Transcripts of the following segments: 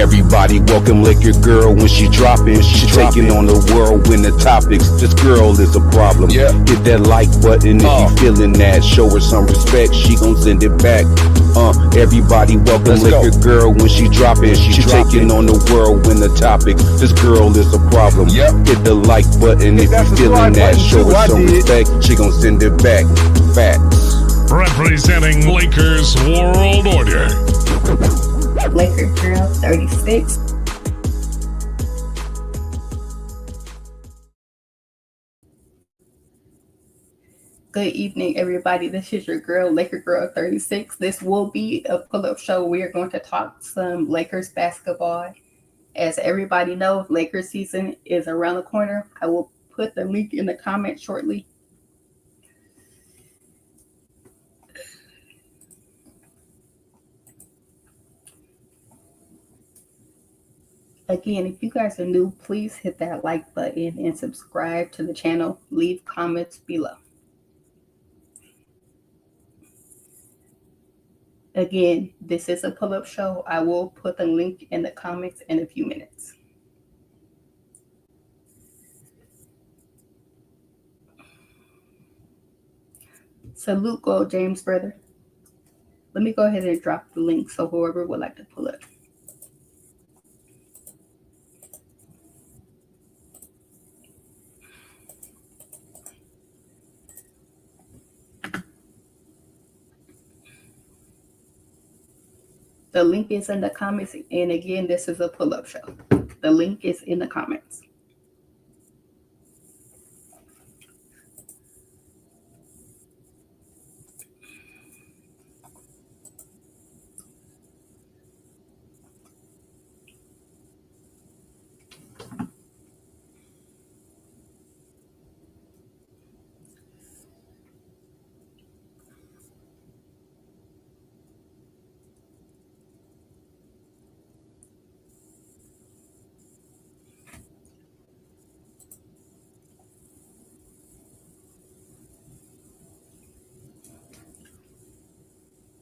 Everybody welcome Liquor Girl when she dropping. She taking on the world when the topics. This girl is a problem. Yeah. Hit that like button if you feeling that. Show her some respect, she gon' send it back. Everybody welcome Liquor Girl when she dropping. She taking on the world when the topics. This girl is a problem. Hit the like button if you feeling that. Show her some respect, she gon' send it back. Facts. Representing Lakers World Order. Laker Girl 36. Good evening, everybody. This is your girl, Laker Girl 36. This will be a pull-up show. We are going to talk some Lakers basketball. As everybody knows, Lakers season is around the corner. I will put the link in the comments shortly. Again, if you guys are new, please hit that like button and subscribe to the channel. Leave comments below. Again, this is a pull-up show. I will put the link in the comments in a few minutes. Salute, Gold James, brother. Let me go ahead and drop the link so whoever would like to pull up. The link is in the comments, and again, this is a pull-up show. The link is in the comments.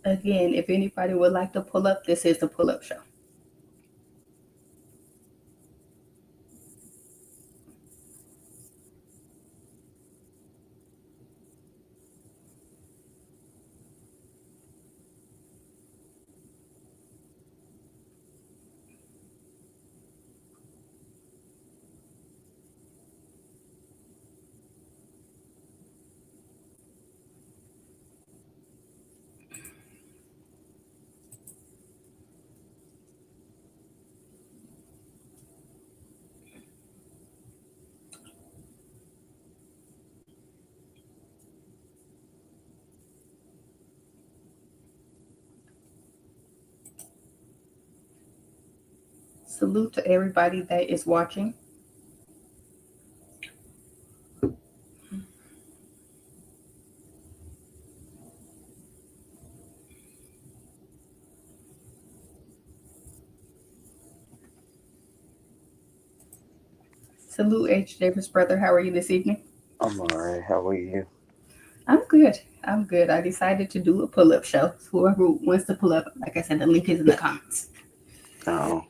Again, if anybody would like to pull up, this is the pull-up show. Salute to everybody that is watching. Salute, H. Davis, brother. How are you this evening? I'm all right. How are you? I'm good. I'm good. I decided to do a pull-up show. Whoever wants to pull up, like I said, the link is in the comments. Oh.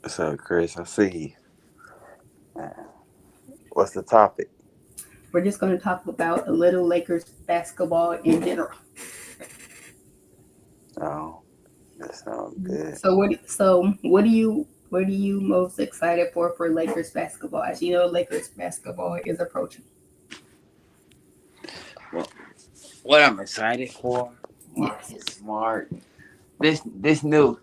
So, Chris, I see. What's the topic? We're just going to talk about a little Lakers basketball in general. Oh, that sounds good. So what are you most excited for Lakers basketball? As you know, Lakers basketball is approaching. Well, what I'm excited for, Marcus Smart. These new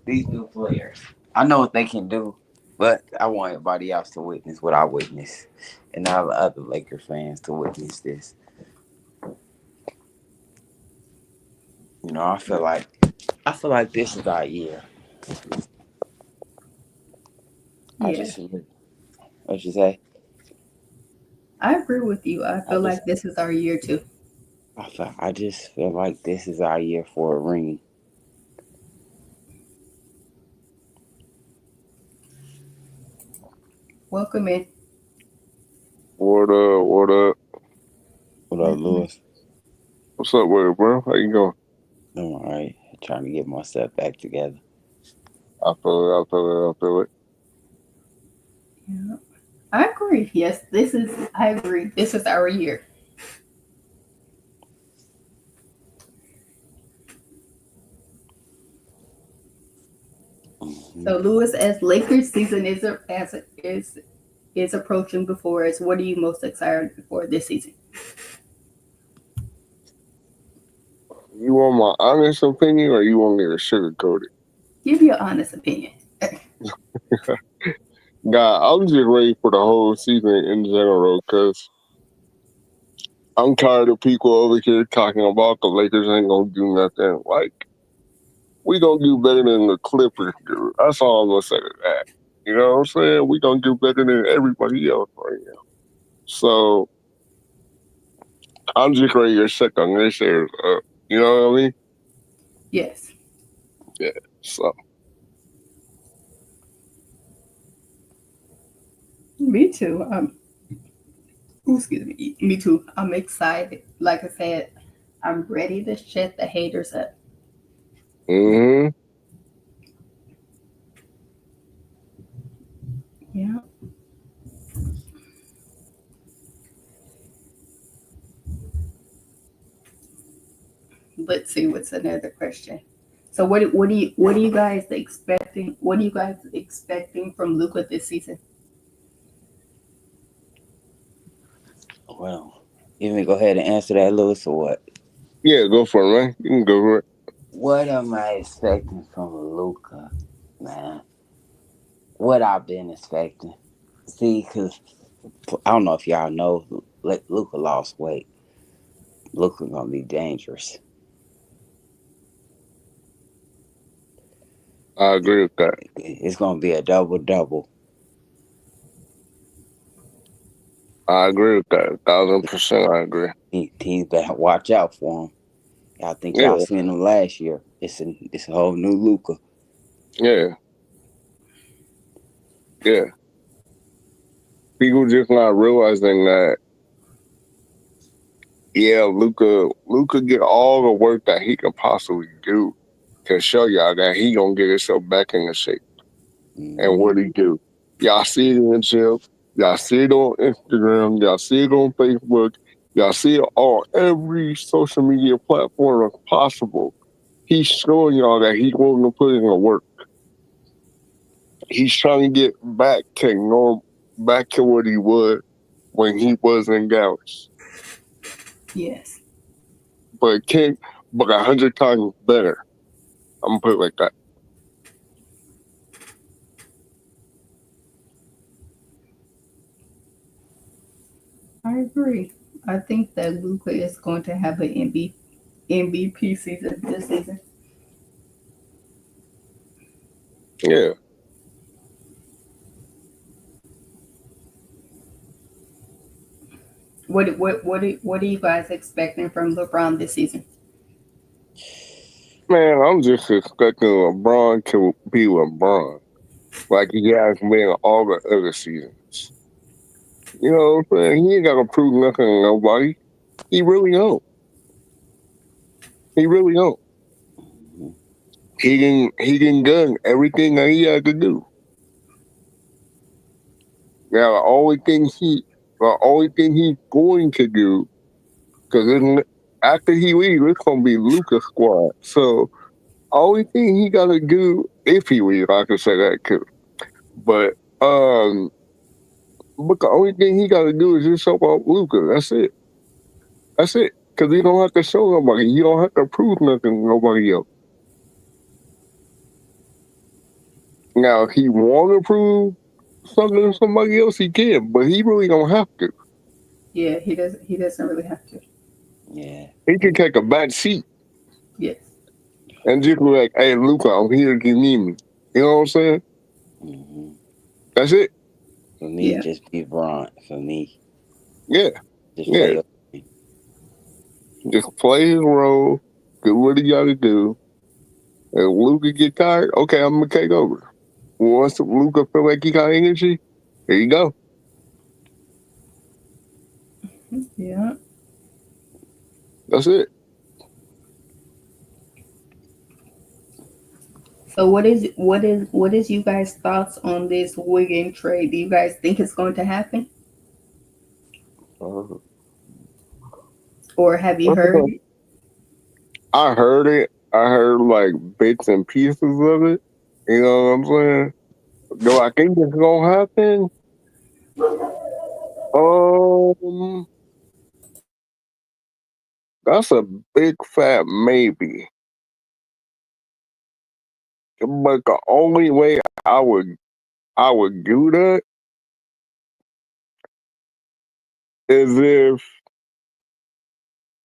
players. I know what they can do, but I want everybody else to witness what I witnessed, and all the other Laker fans to witness this. You know, I feel like this is our year. Yeah. What you say? I agree with you. I feel like this is our year too. I just feel like this is our year for a ring. Welcome in. What up? What up? What up, Lewis? What's up with it, bro? How you going? I'm all right. Trying to get myself back together. I feel it. I feel it. I feel it. Yeah. I agree. Yes, I agree. This is our year. Mhm. So, Lewis, as Lakers season is approaching before us, what are you most excited for this season? You want my honest opinion, or you want me to sugarcoat it? Give your honest opinion. God, I'm just ready for the whole season in general because I'm tired of people over here talking about the Lakers ain't gonna do nothing. Like, we gonna do better than the Clippers do. That's all I'm gonna say to that. You know what I'm saying? We gonna do better than everybody else right now. So I'm just ready to shut the naysayers up. You know what I mean? Yes, Yeah. So me too. Excuse me. Me too. I'm excited. Like I said, I'm ready to shut the haters up. hmm Yeah. Let's see what's another question. So what are you guys expecting? What are you guys expecting from Luca this season? Well, you want me to go ahead and answer that, Lewis, or what? yeah, go for it, man. You can go for it. What am I expecting from Luca, man? What I've been expecting. See, because I don't know if y'all know, Luca lost weight. Luca gonna be dangerous. I agree with that. It's gonna be a double double. I agree with that. 1,000% I agree. Teams better watch out for him. I think y'all Yeah, seen him last year. It's a whole new Luca. yeah, yeah. People just not realizing that, yeah, Luca get all the work that he can possibly do to show y'all that he gonna get himself back in the shape. And Hmm. what he do? Y'all see it in the gym. Y'all see it on Instagram. Y'all see it on Facebook. Y'all see it on every social media platform possible. He's showing y'all that he's willing to put in the work. He's trying to get back to norm, back to what he was when he was in Dallas, Yes, but can but 100 times better. I'm gonna put it like that. I agree. I think that Luca is going to have an MVP season this season. Yeah, What are you guys expecting from LeBron this season? man, I'm just expecting LeBron to be LeBron, like he has been all the other seasons. You know what I'm saying? He ain't got to prove nothing to nobody. He really don't. He really don't. Hmm. He can done everything that he had to do. Now the only thing he's going to do, because after he leaves, it's gonna be Lucas squad. So only thing he gotta do if he leaves, I can say that too. But um, but the only thing he gotta do is just show up Lucas. That's it. That's it. Because he don't have to show nobody. He don't have to prove nothing to nobody else. Now, if he want to prove something to somebody else, he can, but he really don't have to. Yeah, he does. He doesn't really have to. Yeah. He can take a back seat Yes. and just be like, "Hey, Luca, I'm here if you need me." You know what I'm saying? Hmm. That's it. For me, Yeah. just be Braun. For me, Yeah, just play yeah. your game. Just play his role, do what he got to do. If Luca get tired, okay, I'm gonna take over. Once Luca feel like he got energy, there you go. Yeah. That's it. So what is you guys' thoughts on this Wiggin trade? Do you guys think it's going to happen, Uh, or have you heard it? I heard it. I heard like bits and pieces of it. You know what I'm saying? Do I think it's gonna happen? Um, that's a big fat maybe. But the only way I would do that is if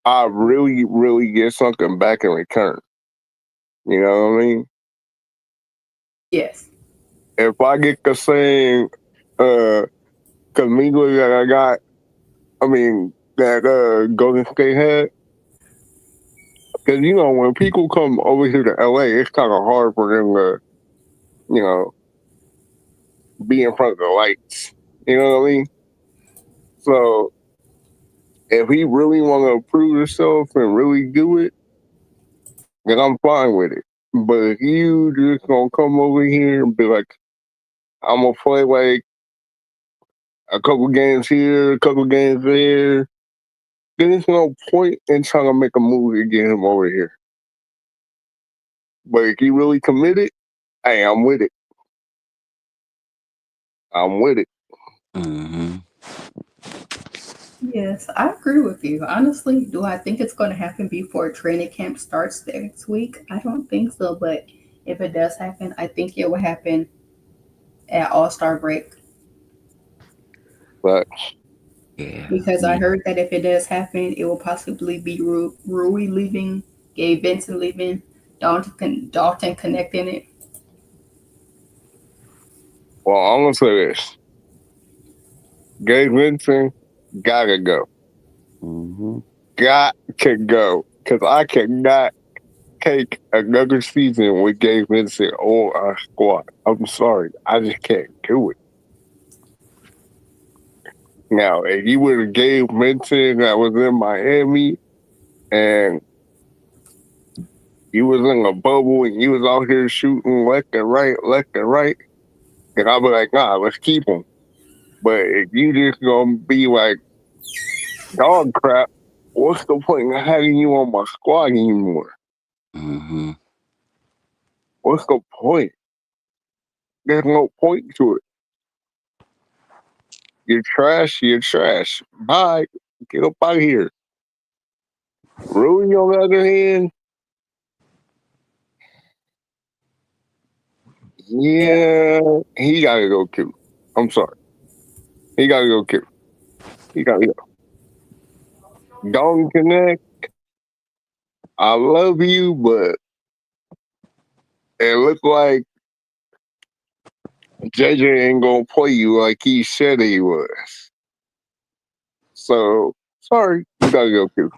I really, really get something back in return. You know what I mean? Yes. If I get the same, cause me that I got, I mean, that Golden State had, cause when people come over here to LA, it's kind of hard for them to, you know, be in front of the lights. You know what I mean? So if he really want to prove himself and really do it, then I'm fine with it. But if you just gonna come over here and be like, I'm gonna play like a couple games here, a couple games there, then there's no point in trying to make a move to get him over here. But if he really committed, hey, I'm with it. I'm with it. Mm-hmm. Yes, I agree with you. Honestly, do I think it's going to happen before training camp starts next week? I don't think so, but if it does happen, I think it will happen at All Star break, But Yeah. because I Me. heard that if it does happen, it will possibly be Rui leaving, Gabe Benson leaving, Dalton connecting it. well, I'm gonna say this: Gabe Vincent gotta go, Mm-hmm. got to go, because I cannot take another season with Gabe Vincent on our squad. I'm sorry, I just can't do it. Now, if you were Gabe Vincent that was in Miami and you was in a bubble and you was out here shooting left and right, then I'll be like, nah, let's keep him. But if you just gonna be like dog crap, what's the point in having you on my squad anymore? Mm-hmm. What's the point? There's no point to it. You're trash, you're trash. Bye. Get up out of here. Rui, on the other hand, Yeah. yeah, he gotta go too. I'm sorry. He gotta go too. He gotta go. Don't connect. I love you, but it looked like JJ ain't gonna play you like he said he was. So sorry, you gotta go too.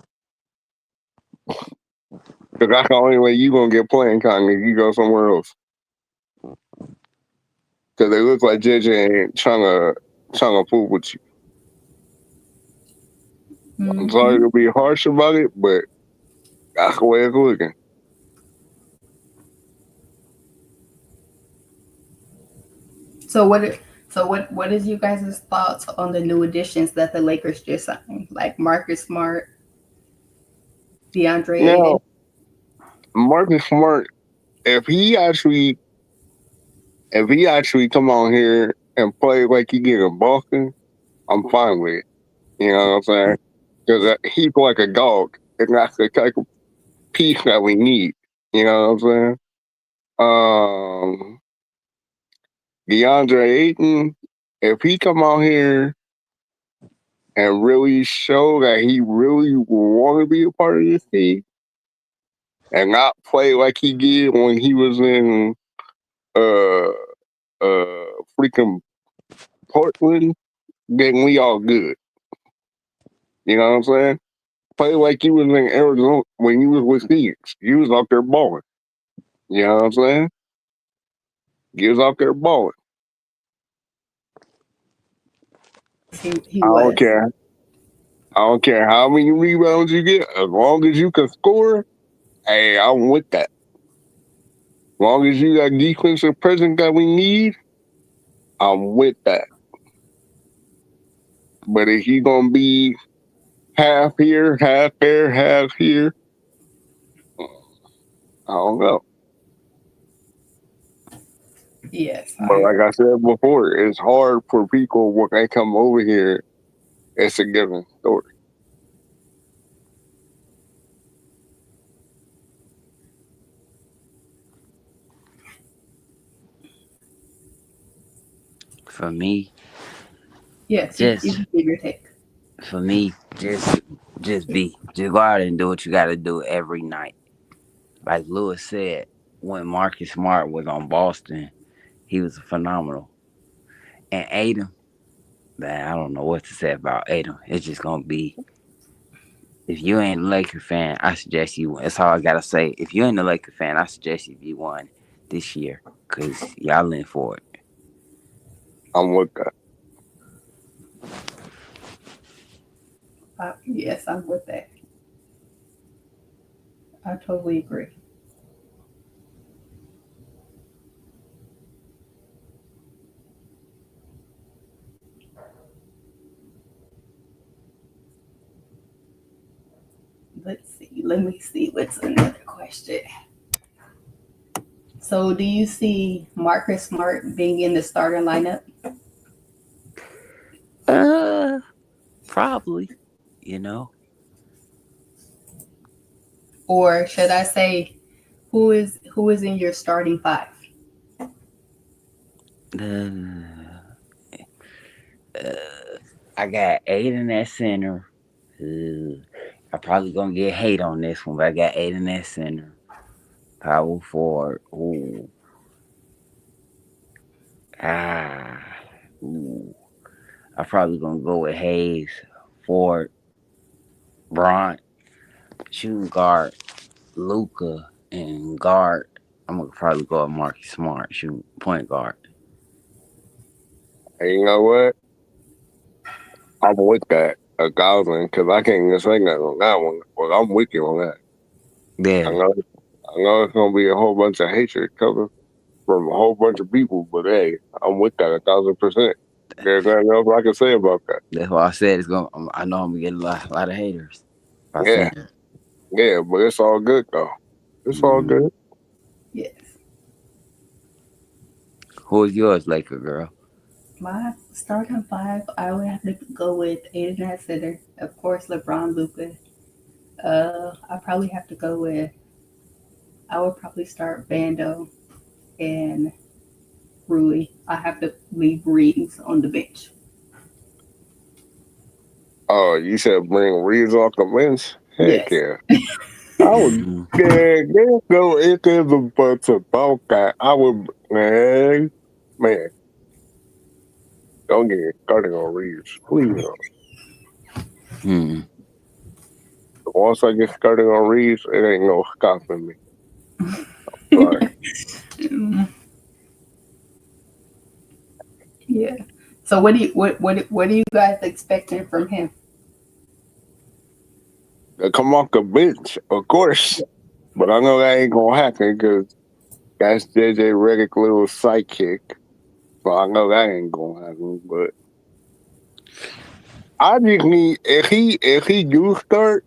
Because that's the only way you gonna get playing time if you go somewhere else. Because they look like JJ ain't trying to fool with you. I'm sorry Hmm. to be harsh about it, but that's the way it's looking. So what is you guys' thoughts on the new additions that the Lakers just signed, like Marcus Smart, DeAndre Now, Ayton? Marcus Smart, if he actually come on here and play like he did in Boston, I'm fine with it. You know what I'm saying? Because he's like a dog, and that's the type of piece that we need. You know what I'm saying? DeAndre Ayton, if he come out here and really show that he really want to be a part of this team and not play like he did when he was in uh freaking Portland, then we all good. You know what I'm saying? Play like you was in Arizona when you was with Phoenix. You was out there balling. You know what I'm saying? You was out there balling. He I don't was. care. I don't care how many rebounds you get, as long as you can score. Hey, I'm with that. long as you got defensive presence that we need, I'm with that. But if you gonna be half here, half there, half here, I don't know. Yes, But like I said before, it's hard for people when they come over here. It's a given story. For me, yes, you just can give your take. for me, just go out and do what you got to do every night. Like Lewis said, when Marcus Smart was on Boston, he was phenomenal. And Aiden, man, I don't know what to say about Aiden. It's just gonna be, if you ain't a Laker fan, I suggest you. That's all I gotta say. If you ain't a Laker fan, I suggest you won this year because y'all in for it. I'm with that. Yes, I'm with that. I totally agree. Let's see. Let me see. What's another question? So, do you see Marcus Smart being in the starting lineup, Uh, Probably. You know, or should I say, who is in your starting five? uh, I got Aiden at center. I probably gonna get hate on this one, but I got Aiden at center. Power forward. Ooh. Ah. Ooh. I probably gonna go with Hayes, Ford, Bron, shooting guard, Luca, and guard. I'm gonna probably go with Marcus Smart, shooting point guard. And you know what? I'm with that 1,000 because I can't even say that on that one. Well, I'm with you on that. I Yeah, know, I know it's gonna be a whole bunch of hatred coming from a whole bunch of people, but hey, I'm with that 1,000%. There's nothing else I can say about that. that's why I said it's gonna. I know I'm gonna get a lot of haters. If I Yeah, say it. yeah, but it's all good though. It's all Mm. good. Yes, Who's yours, Laker girl? my starting five. I would have to go with Aiden at center. Of course, LeBron, Luca. I probably have to go with. I would probably start Bando and Rui. I have to leave Reeves on the bench. Oh, you said bring Reeves off the bench? Heck Yes. yeah. I would, Mm. yeah, go if there's a bunch about that. I would, man, don't get me started on Reeves. Please don't. Mm. Once I get started on Reeves, it ain't no stopping me. Sorry. Mm, yeah. So what are you guys expecting from him? They come off the bench, of course. But I know that ain't gonna happen because that's JJ Redick little sidekick. So I know that ain't gonna happen. But I just need if he do start,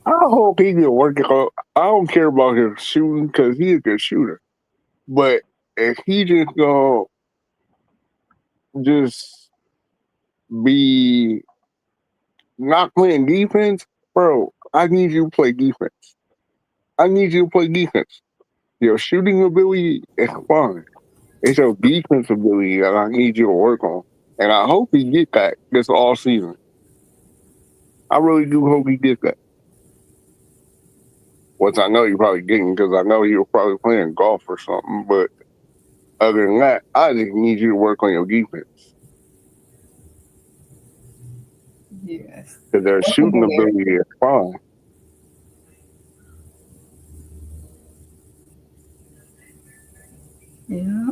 I hope he can work it out. I don't care about his shooting because he's a good shooter. But if he just gonna just be not playing defense, bro, I need you to play defense. I need you to play defense. Your shooting ability is fine. It's your defense ability that I need you to work on. And I hope he get that this all season. I really do hope he gets that. Which I know you probably didn't because I know you were probably playing golf or something. But other than that, I just need you to work on your defense. Yes. Because their Welcome, shooting Eric. ability is fine. Yeah.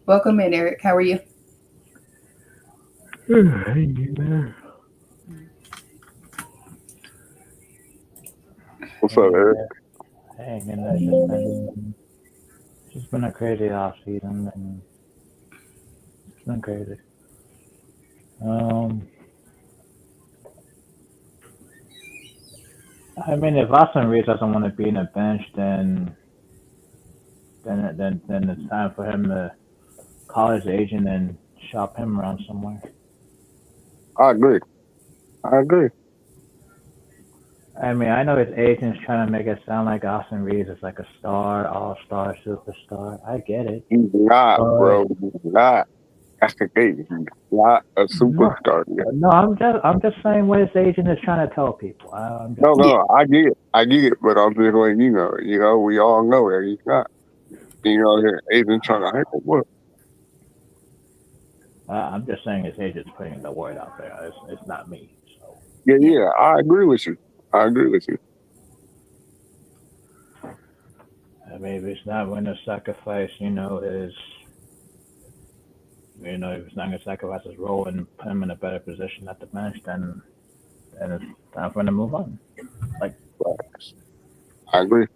Welcome in, Eric. How are you? What's up, Eric? Hey, and it's just been a crazy off season, and it's been crazy. Um, I mean, if Austin Reeves doesn't want to be in a bench, then it's time for him to call his agent and shop him around somewhere. I agree. I agree. I mean, I know his agent's trying to make it sound like Austin Reeves is like a star, all-star, superstar. I get it, He's not, but bro. He's not. That's the thing. He's not a no, superstar yet. no, I'm just saying what his agent is trying to tell people. I'm just, No, Yeah. no, I get it. I get it, but I'm just letting you know, we all know that he's not. His agent trying to hype him up. I'm just saying his agent's putting the word out there. It's not me. So Yeah, Yeah. yeah, I agree with you. I agree with you. maybe it's not going to sacrifice, if it's not going to sacrifice his role and put him in a better position at the bench, then it's time for him to move on. Like, I agree.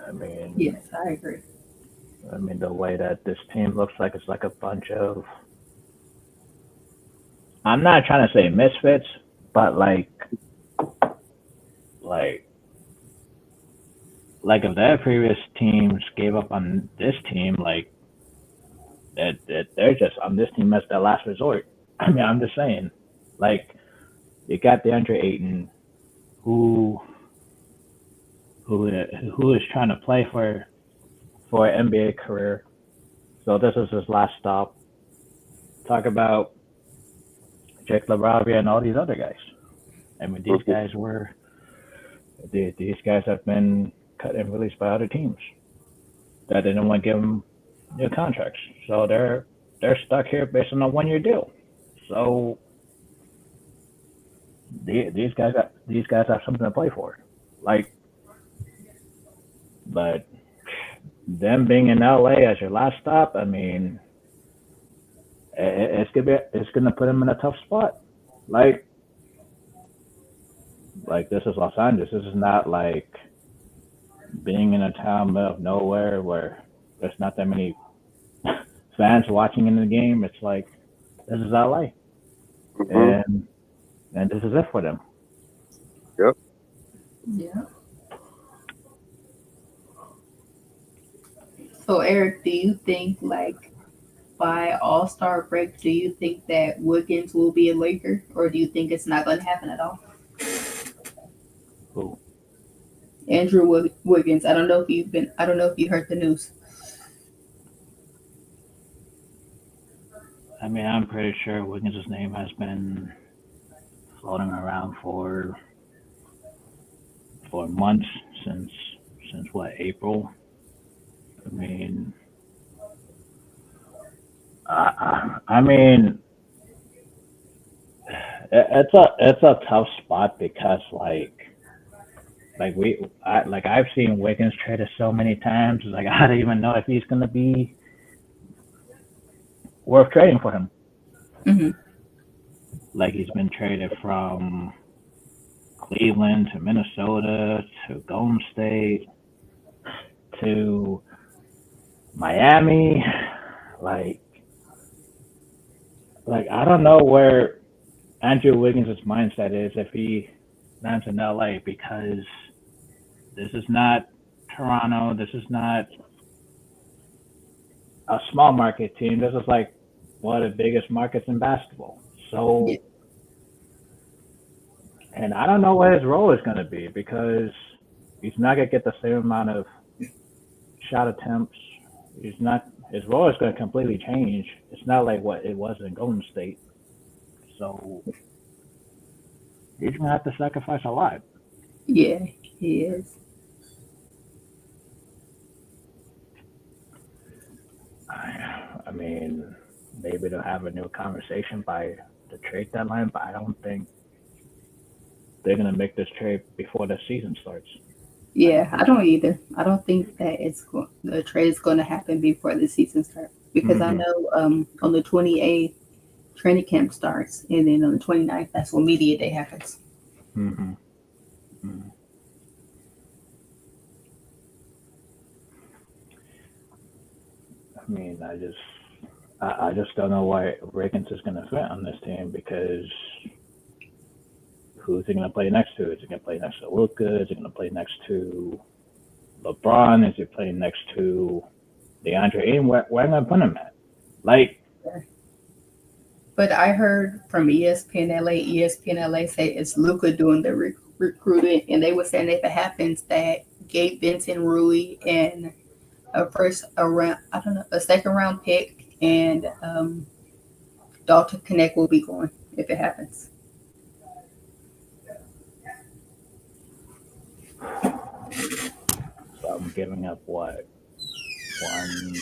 I mean, Yes, I agree. the way that this team looks like it's like a bunch of. I'm not trying to say misfits, but like if their previous teams gave up on this team, like that they're just on this team as their last resort. I mean, I'm just saying, like you got DeAndre Ayton, who who is trying to play for an NBA career. So this is his last stop. Talk about Jake LaRavia and all these other guys. I mean, these guys have been cut and released by other teams that didn't want to give them new contracts. So they're stuck here based on a 1 year deal. So these guys have something to play for. Like, but them being in LA as your last stop, I mean, it's gonna put them in a tough spot. Like this is Los Angeles. This is not like being in a town middle of nowhere where there's not that many fans watching in the game. It's like this is LA, Hmm. and this is it for them. Yep. Yeah. So Eric, do you think like by All-Star break, do you think that Wiggins will be a Laker, or do you think it's not going to happen at all? Who? Andrew Wiggins. I don't know if you heard the news. I mean, I'm pretty sure Wiggins' name has been floating around for months since what, April. I mean, I mean, it's a tough spot because I've seen Wiggins traded so many times. Like I don't even know if he's gonna be worth trading for him. Hmm. Like he's been traded from Cleveland to Minnesota to Golden State to Miami. Like I don't know where Andrew Wiggins' mindset is if he lands in LA because this is not Toronto. This is not a small market team. This is like one of the biggest markets in basketball. Yeah. So, and I don't know what his role is going to be because he's not going to get the same amount of shot attempts. His role is going to completely change. It's not like what it was in Golden State. So he's going to have to sacrifice a lot. Yeah, he is. I mean, maybe they'll have a new conversation by the trade deadline, but I don't think they're going to make this trade before the season starts. Yeah, I don't either. I don't think that the trade is going to happen before the season starts because I Mm-hmm. know on the 28th training camp starts, and then on the 29th that's when media day happens. Mm-hmm. Mm-hmm. I mean, I just don't know why Wiggins is going to fit on this team because who's he going to play next to? Is he going to play next to Luka? Is he going to play next to LeBron? Is he playing next to DeAndre Ayton? Where am I put him at? Like, But I heard from ESPN LA say it's Luca doing the recruiting, and they were saying if it happens that Gabe Vincent, Rui, and a second round pick, and Dalton Connect will be going if it happens. so I'm giving up what? One.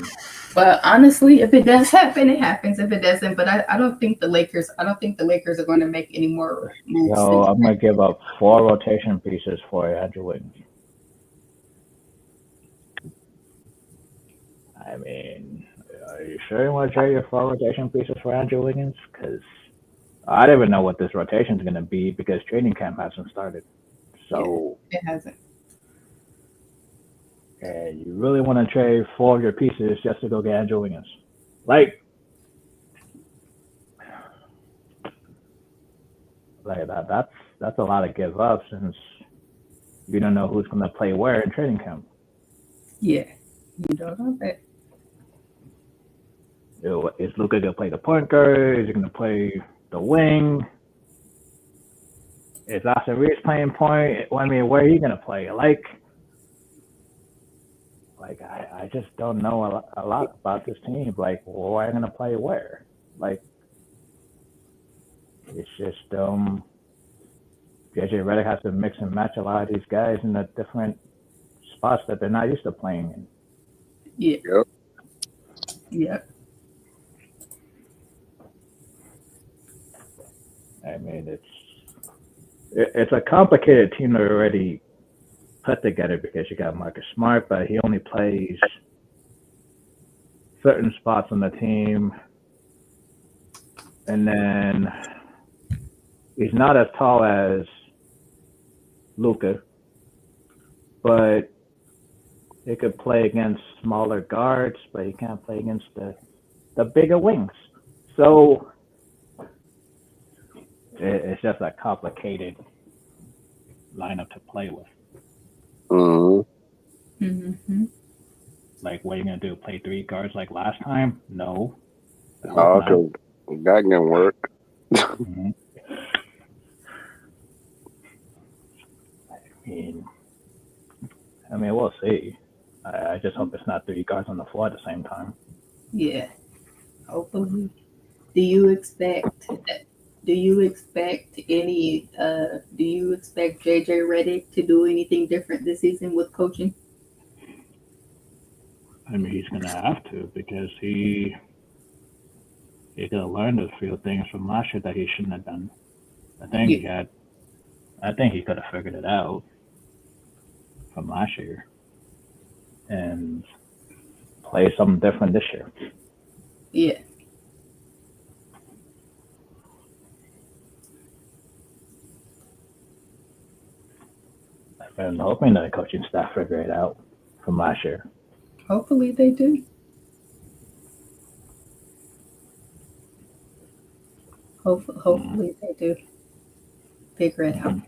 But honestly, if it does happen, it happens. If it doesn't, but I don't think the Lakers. I don't think the Lakers are going to make any more moves. So I'm going to give up 4 rotation pieces for Andrew Wiggins. I mean, are you sure you want to trade your 4 rotation pieces for Andrew Wiggins? Because I don't even know what this rotation is going to be because training camp hasn't started. So it hasn't. And you really want to trade 4 of your pieces just to go get Andrew Wiggins? Like that's a lot to give up since you don't know who's going to play where in training camp. Yeah, you don't know that. Is Luka going to play the point guard? Is he going to play the wing? Is Austin Reeves playing point? I mean, where are you going to play? Like I just don't know a lot about this team. Like, where are you going to play where? Like, it's just JJ Redick has to mix and match a lot of these guys in the different spots that they're not used to playing in. Yeah. Yep. I mean, it's a complicated team to already put together because you got Marcus Smart, but he only plays certain spots on the team, and then he's not as tall as Luka, but he could play against smaller guards, but he can't play against the bigger wings. So it's just a complicated lineup to play with. Mm-hmm. Mm-hmm. Like, what are you going to do? Play 3 guards like last time? No. Okay. That can work. Mm-hmm. I mean, we'll see. I just hope it's not 3 guards on the floor at the same time. Yeah. Hopefully. Do you expect any? Do you expect JJ Redick to do anything different this season with coaching? I mean, he's going to have to because he could have learned a few things from last year that he shouldn't have done. I think he could have figured it out from last year and play something different this year. Yeah. I'm hoping that the coaching staff figure it out from last year. Hopefully they do. Hopefully they do figure it out.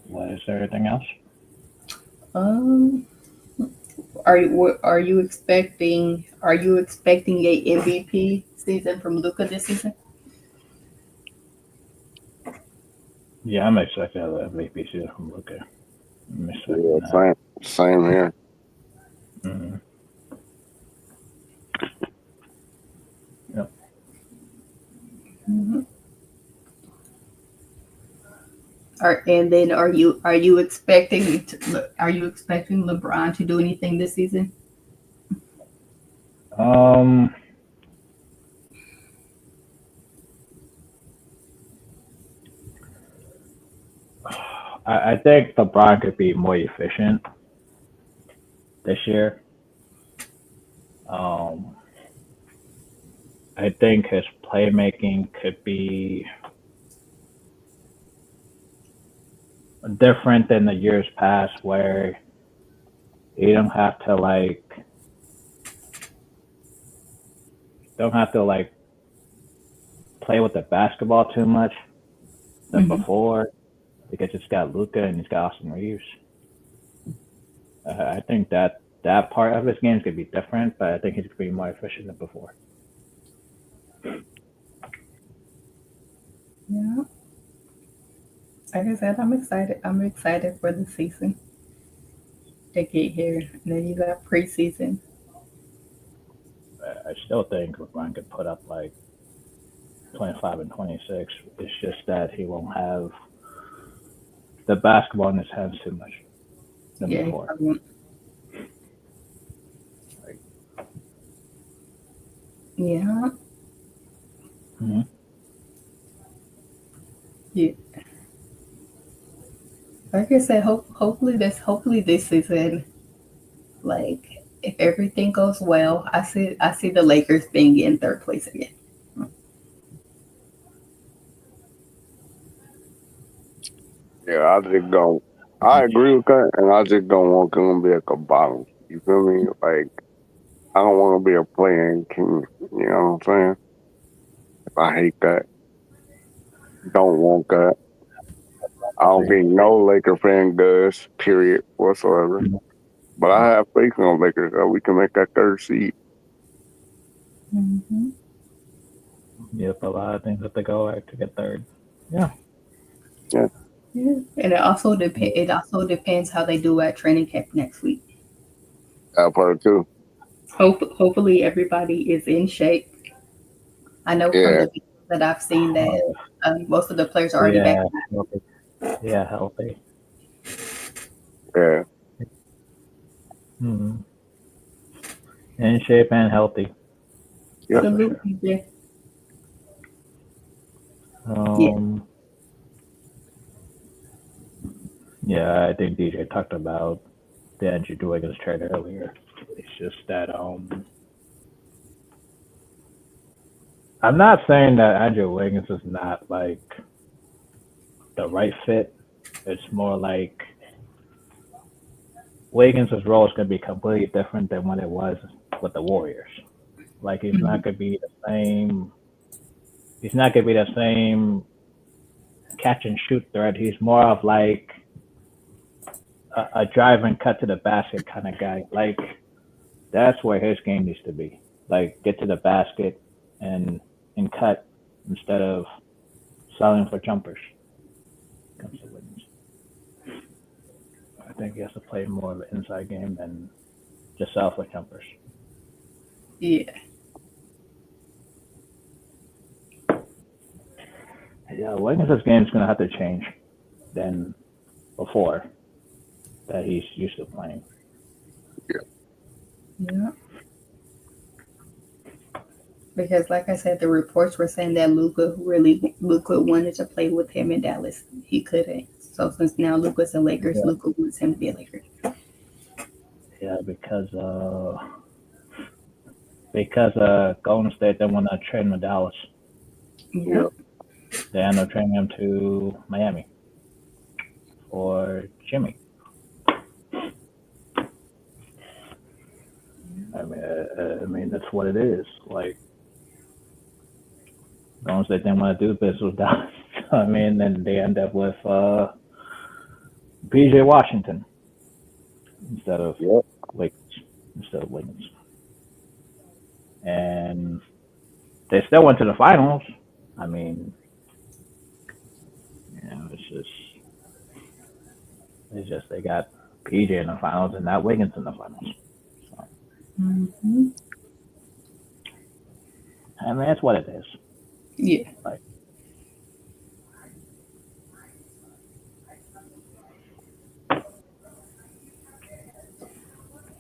What is there anything else? Are you expecting a MVP season from Luka this season? Yeah, I'm expecting an MVP season from Luka. Yeah, same here. Mm-hmm. Yep. Mm-hmm. And then are you expecting LeBron to do anything this season? I think LeBron could be more efficient this year. I think his playmaking could be different than the years past, where you don't have to like play with the basketball too much than Hmm. before, because it's got Luca and he's got Austin Reeves. I think that part of his game is gonna be different, but I think he's gonna be more efficient than before. Yeah. Like I said, I'm excited. I'm excited for the season to get here. And then you got preseason. I still think LeBron could put up like 25 and 26. It's just that he won't have the basketball in his hands too much than Yeah, before. I want. Like, Yeah. mm-hmm. Yeah. Like I said, hopefully this season, like if everything goes well, I see the Lakers being in third place again. Yeah, I just don't. I agree with that, and I just don't want them to be at the bottom. You feel me? Like, I don't want to be a playing king. You know what I'm saying? I hate that. Don't want that. I don't think no Laker fan does, period, whatsoever. But I have faith in the Lakers that we can make that third seed. Mm-hmm. Yep, a lot of things have to go right to get third. Yeah. Yeah, Yeah, and it also depends how they do at training camp next week. that part too. Hopefully everybody is in shape. I know from Yeah, the videos that I've seen that most of the players are already back. Yeah, healthy. Yeah, healthy. yeah. Mm-hmm. In shape and healthy. Yep. That's for sure. Absolutely, yeah. Yeah. Um, yeah, I think DJ talked about the Andrew Wiggins trade earlier. It's just that I'm not saying that Andrew Wiggins is not like the right fit. It's more like Wiggins' role is going to be completely different than what it was with the Warriors. Like he's Mhm. not going to be the same. He's not going to be the same catch and shoot threat. He's more of like a drive and cut to the basket kind of guy. Like that's where his game needs to be. Like get to the basket and cut instead of selling for jumpers. Comes to Wiggins. I think he has to play more of an inside game than just sell for jumpers. Yeah. Yeah, Wiggins' game is going to have to change than before that he's used to playing. Yeah. Because like I said, the reports were saying that Luca wanted to play with him in Dallas. He couldn't. So since now Luca's a Lakers, Yeah, Luca wants him to be a Laker. yeah, because Golden State didn't want to trade him to Dallas. Yeah. Yep. They ended up trading him to Miami for Jimmy. I mean that's what it is. Like Golden State didn't want to do business with Dallas. I mean, then they end up with PJ Washington instead of Yep. Wiggins. And they still went to the finals. I mean, it's just they got PJ in the finals and not Wiggins in the finals. So, Mm-hmm. I mean, that's what it is. Yeah. Like,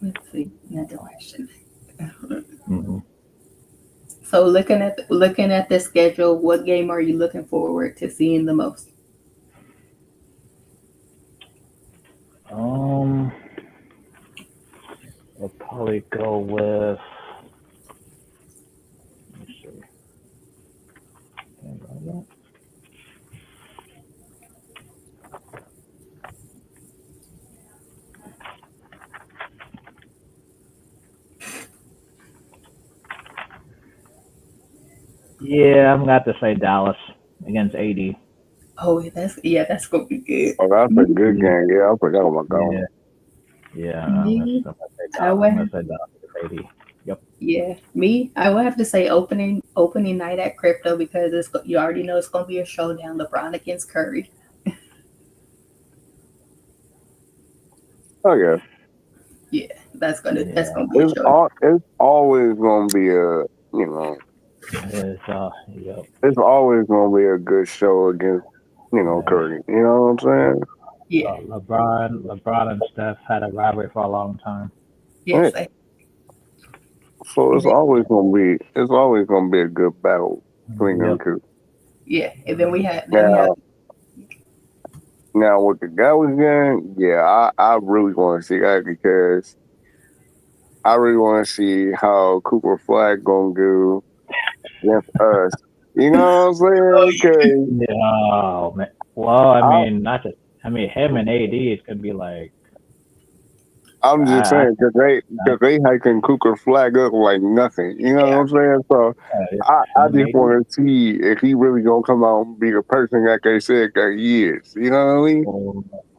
Let's see. Another question. mm-hmm. So looking at the schedule, what game are you looking forward to seeing the most? I'll probably go with. Let me see. Yeah, I'm going to have to say Dallas against AD. Oh, that's gonna be good. Oh, that's a good game. Yeah, I forgot about that one. Yeah, yeah. Me, I'm gonna say I Dallas. I'm would. gonna say Dallas against AD. Yep. Yeah, me. I would have to say opening night at Crypto because you already know it's gonna be a showdown. LeBron against Curry. Oh yeah, Yeah, that's Yeah. gonna be a showdown. it's always gonna be It's yep. it's always gonna be a good show against Yeah. Curry. You know what I'm saying? Yeah. LeBron and Steph had a rivalry for a long time. Yeah. Yes. So And then, it's always gonna be a good battle between them Yep. two. yeah, and then we have Now now with the Gallows game, yeah, I really want to see that because I really want to see how Cooper Flag gonna do against us. You know what I'm saying? Because Yeah. Oh man. Well, I I mean, not just. I mean, him and AD is gonna be like. I'm just I saying because they hiking Cooper Flag up like nothing. You know what yeah, I'm saying? So yeah, I him and just AD. want to see if he really gonna come out and be the person that they said that he is. You know what I mean?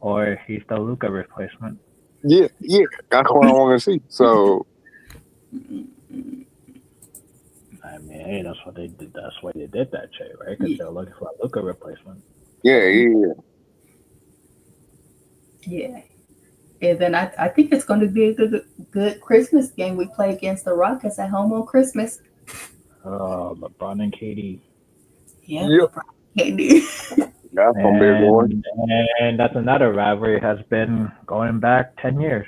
Or he's the Luca replacement. Yeah, yeah. That's what I want to see. So I mean, hey, that's what they did. That's why they did that shit, right? Because yeah, they're looking for a Luca replacement. yeah, So yeah. yeah. And then I think it's going to be a good Christmas game. We play against the Rockets at home on Christmas. LeBron and KD, Yep, Yep. LeBron can't do. That's gonna be a good one. and that's another rivalry has been going back 10 years.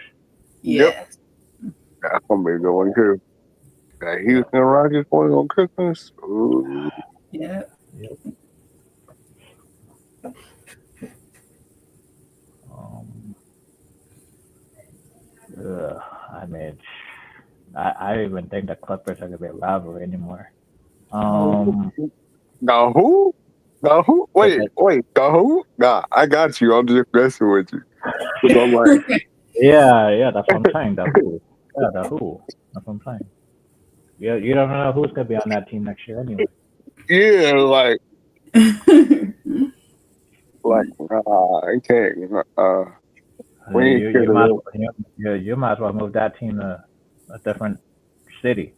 Yep. Yeah, That's gonna be a good one too. That Yep. Houston Rockets going on Christmas. Ooh. yeah. Yep. Um, I mean, I don't even think the Clippers are gonna be a rivalry anymore. Um, Now who? Now who? but Wait. Now who? Nah, I got you. I'm just messing with you. 'Cause I'm like, yeah, that's what I'm saying. The Who, yeah, the Who. That's what I'm saying. You don't know who's gonna be on that team next year anyway. yeah, I can't. We ain't You scared might of you might as well move that team to a different city.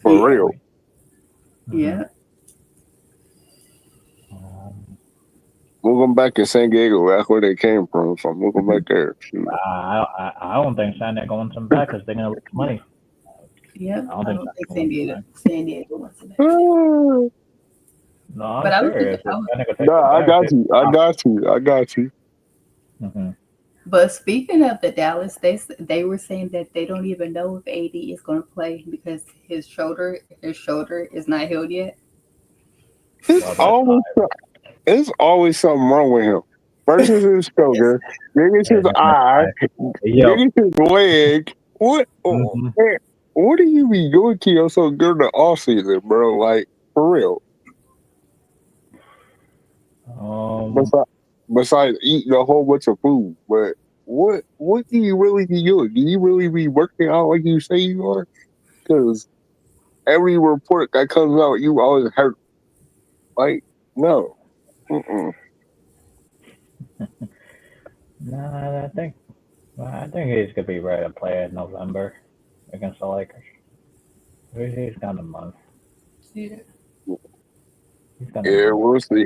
for yeah, real. Mm-hmm. yeah. Um, Move them back to San Diego. That's where they came from. So move them back there. Shoot. I don't think San Diego wants them back because they're gonna lose money. Yep, I don't I think don't San think Diego wants them back. San Diego wants it back. Ah, No, But I'm I was thinking, serious. If San Diego takes them nah, I back, got you. I got you. I got you. mm-hmm. but speaking of the Dallas, they were saying that they don't even know if AD is going to play because his shoulder is not healed yet. It's Well, that's always it's always something wrong with him. First is his Yes. shoulder, then it's his and then that's eye, why. then Yo, it's his leg. What? Oh, mm-hmm. man, what do you be doing to yourself during the off season, bro? Like for real. um, Besides, besides eating a whole bunch of food, but what do you really be doing? Do you really be working out like you say you are? Because every report that comes out, you always hurt. Like no. Mm-mm. nah, I think he's gonna be ready to play in November against the Lakers. He's got a month. Yeah. He's got a Yeah, month. we'll see.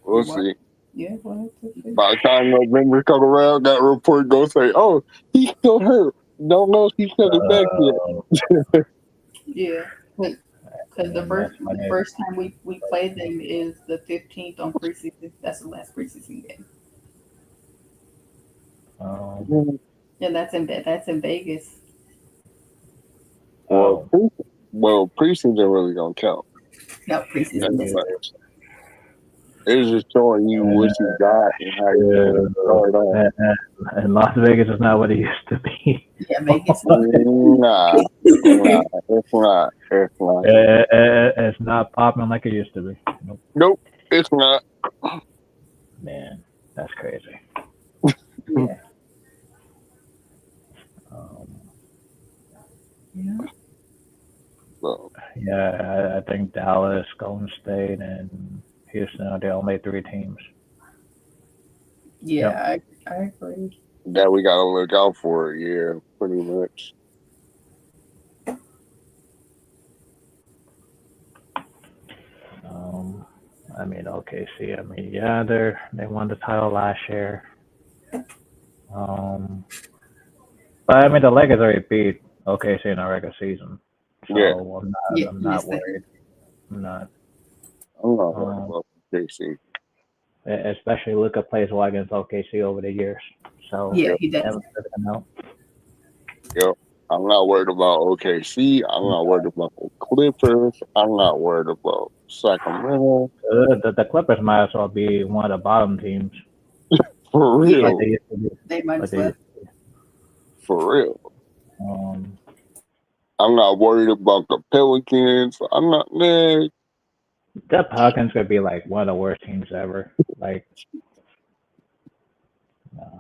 We'll What? see. Yeah. What? By the time November come around, that report gonna say, "Oh, he's still hurt. Don't know if he's coming back yet." Uh, Yeah. Because the and first that's the funny. first time we play them is the 15th on preseason. That's the last preseason game, Um, and that's in Vegas. Well, oh, preseason really don't count. No That's preseason. yeah, That's like, it's just showing you what you got and how you can start off. and Las Vegas is not what it used to be. yeah, Vegas. Nah, nah, it's not. It's not. It's not popping like it used to be. Nope. Nope, it's not. Man, that's crazy. Yeah. Um, Yeah. So, Yeah, I think Dallas, Golden State, and Houston are the only three teams. Yep. Yeah, I agree. That we gotta look out for. Yeah, pretty much. Um, I mean, OKC. I mean, yeah, they won the title last year. Um, but I mean, the Lakers already beat OKC in the regular season, Yeah, so Yeah, I'm yes, not worried. I'm not. I'm not worried Um, about KC. especially Luka plays well against OKC over the years, so yeah, Yep, he does. never know. yep. I'm not worried about OKC. I'm not worried about the Clippers. I'm not worried about Sacramento. The Clippers might as well be one of the bottom teams, For Yeah, like real. they used to be. they might Like as they well. used For real. um, I'm not worried about the Pelicans. I'm not, man. the Pelicans could be like one of the worst teams ever. Like, uh,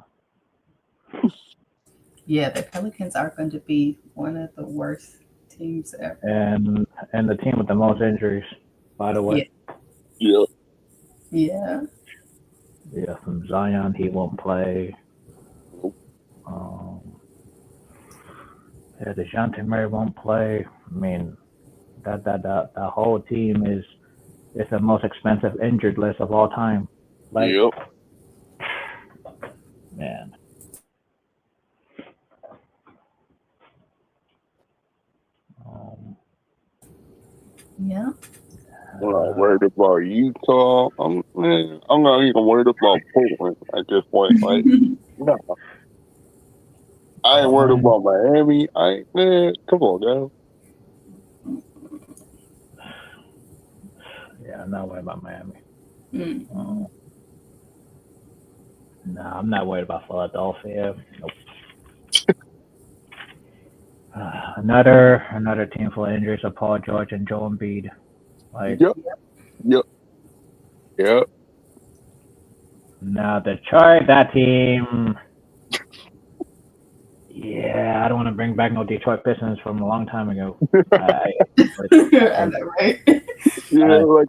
Yeah, the Pelicans are going to be one of the worst teams ever. and the team with the most injuries, by the way. Yeah, Yeah. yeah. Yeah, from Zion, he won't play. Um, yeah, DeJounte Murray won't play. I mean, that whole team is the most expensive injured list of all time. Like, Yep. man, um, Yeah. I'm not worried about Utah. I'm not even worried about Portland at this point. Like, no, I ain't worried Portland. about Miami. Man, come on now. Yeah, I'm not worried about Miami. Mm. Nah, I'm not worried about Philadelphia. Nope. Another team full of injuries of Paul George and Joel Embiid. Like, Yep, yep, yep. now Detroit, that team. Yeah, I don't want to bring back no Detroit Pistons from a long time ago. I, I know, right? Yeah, I, like,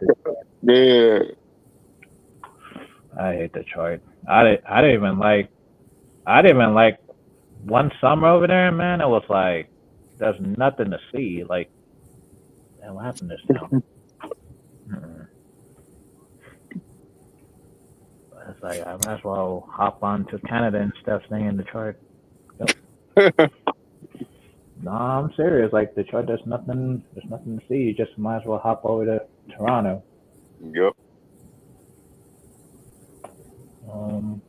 yeah. I hate Detroit. I didn't even like one summer over there, man. It was like there's nothing to see. Like, man, what happened to this town? Mm-mm. It's like I might as well hop on to Canada instead of staying in Detroit. Yep. No, I'm serious. Like Detroit, there's nothing to see. You just might as well hop over to Toronto. Yep. Um,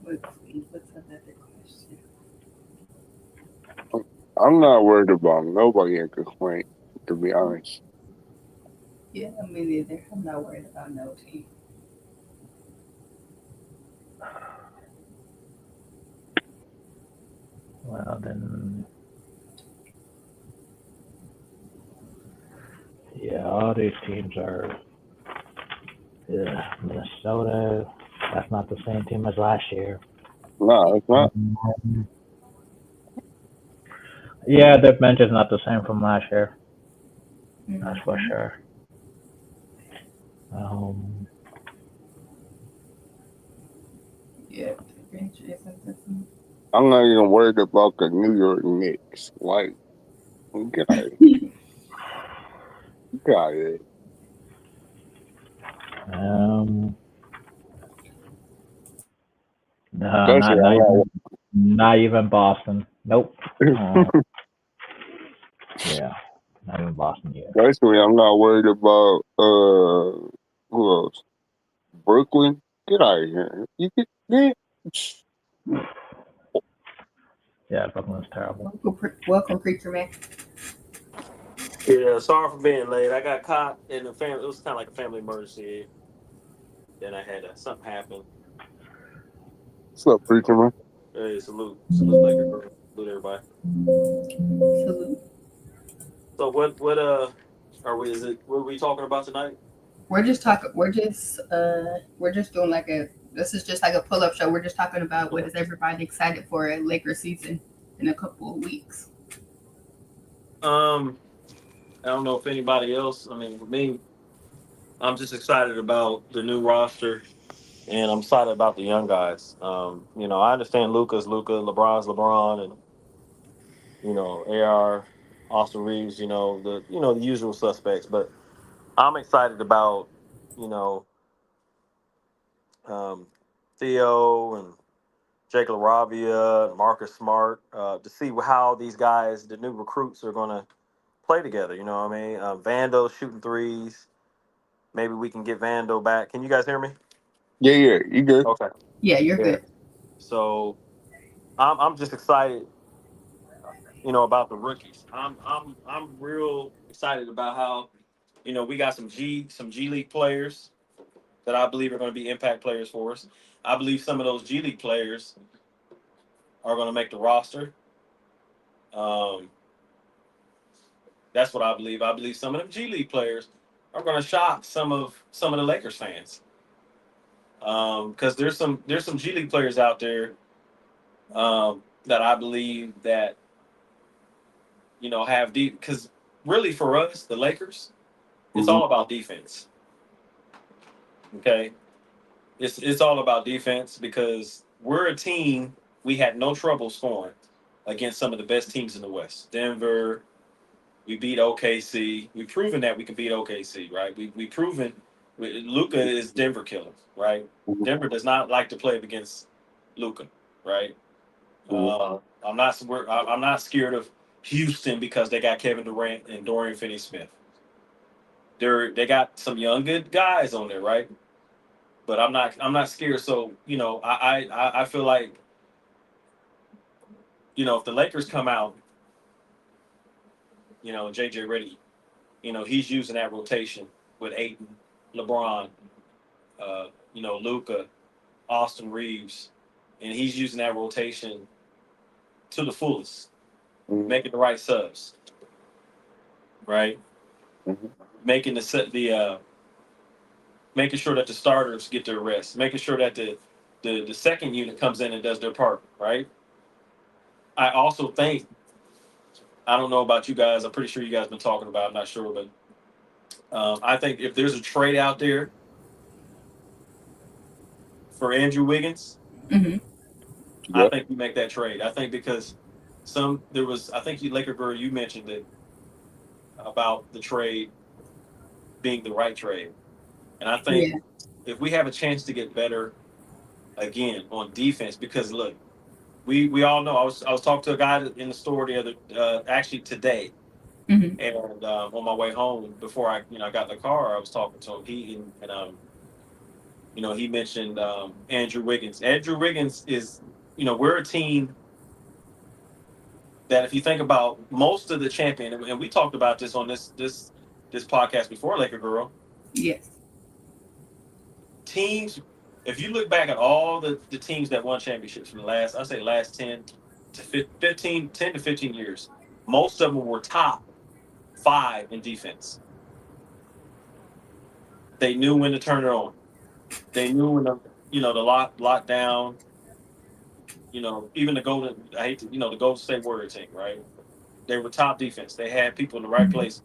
Let's see. What's another question? I'm not worried about nobody at this point, to be honest. Yeah, me neither. I'm not worried about no team. well then, yeah, all these teams are. Yeah, Minnesota. That's not the same team as last year. Nah, it's not. Yeah, their bench is not the same from last year. That's for Mhm. sure. Um, Yeah, the bench isn't the same. I'm not even worried about the New York Knicks. Like, get out of here. Get out of here. um, no, Especially, not even Boston. Nope. Yeah, not even Boston yet. I'm not worried about who else? Brooklyn. Get out of here. You get yeah. Yeah, Brooklyn's terrible. Welcome, preacher man. Yeah, sorry for being late. I got caught in the family. It was kind of like a family emergency. Then I had something happen. What's up, preacher man? Hey, salute, Laker, salute everybody. Salute. So what are we? What are we talking about tonight? We're just talking. We're just doing like a This is just like a pull-up show. We're just talking about what is everybody excited for a Lakers season in a couple of weeks. Um, I don't know if anybody else. I mean, with me, I'm just excited about the new roster, and I'm excited about the young guys. I understand Luca's Luca, LeBron's LeBron, and AR, Austin Reeves. The usual suspects, but I'm excited about you know um, Theo and Jake LaRavia, Marcus Smart, to see how these guys, the new recruits, are going to play together. You know what I mean? Vando shooting threes. Maybe we can get Vando back. Can you guys hear me? Yeah, you good. Okay. Yeah, you're Yeah. good. So I'm just excited, about the rookies. I'm real excited about how, we got some G League players that I believe are going to be impact players for us. I believe some of those G League players are going to make the roster. Um, that's what I believe. I believe some of them G League players are going to shock some of the Lakers fans. Because there's some G League players out there that I believe that have deep. Because really for us, the Lakers, it's Mm-hmm. all about defense. Okay, it's all about defense because we're a team we had no trouble scoring against some of the best teams in the West. Denver, we beat OKC. We've proven that we can beat OKC, right? We proven Luca is Denver killer, right? Denver does not like to play against Luca, right? Mm-hmm. I'm not scared of Houston because they got Kevin Durant and Dorian Finney-Smith. They got some young good guys on there, right? But I'm not scared. So I feel like if the Lakers come out, JJ Reddy, he's using that rotation with Aiton, LeBron, Luca, Austin Reeves, and he's using that rotation to the fullest, making the right subs, right? Mm-hmm. Making making sure that the starters get their rest, making sure that the second unit comes in and does their part, right? I also think I don't know about you guys. I'm pretty sure you guys been talking about. I'm not sure, but I think if there's a trade out there for Andrew Wiggins, Hmm. I Yep. think we make that trade. I think because I think you Laker girl, you mentioned it about the trade being the right trade, and I think Yeah. if we have a chance to get better again on defense, because look, we all know I was talking to a guy in the store the other actually today, Hmm. and on my way home before I got in the car, I was talking to him. He mentioned Andrew Wiggins. Andrew Wiggins is, we're a team that if you think about most of the champion, and we talked about this on this podcast before, Laker Girl, Yes. teams, if you look back at all the teams that won championships from the I'd say last 10 to 15, 10 to 15 years, most of them were top five in defense. They knew when to turn it on. They knew when the lock down, even I hate to, the Golden State Warrior team, right? They were top defense. They had people in the right Hmm. place.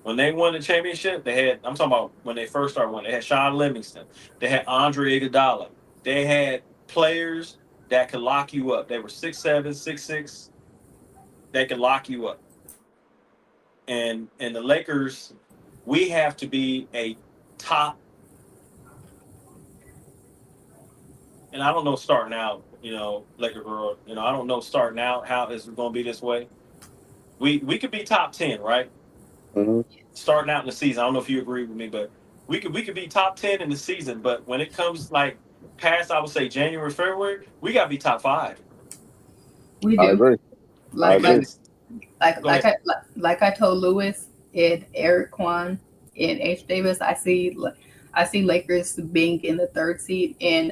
When they won the championship, I'm talking about when they first started winning, they had Sean Livingston. They had Andre Iguodala. They had players that could lock you up. They were 6'7", 6'6". They could lock you up. And the Lakers, we have to be a top, and I don't know starting out, Laker girl, I don't know starting out how it's going to be this way. We could be top 10, right? Mm-hmm. Starting out in the season. I don't know if you agree with me, but we could be top 10 in the season. But when it comes like past, I would say January, February, we got to be top five. We I do. agree. I Like agree. like Because like go like ahead. I told Lewis and Eric Kwan and H Davis, I see Lakers being in the third seed, and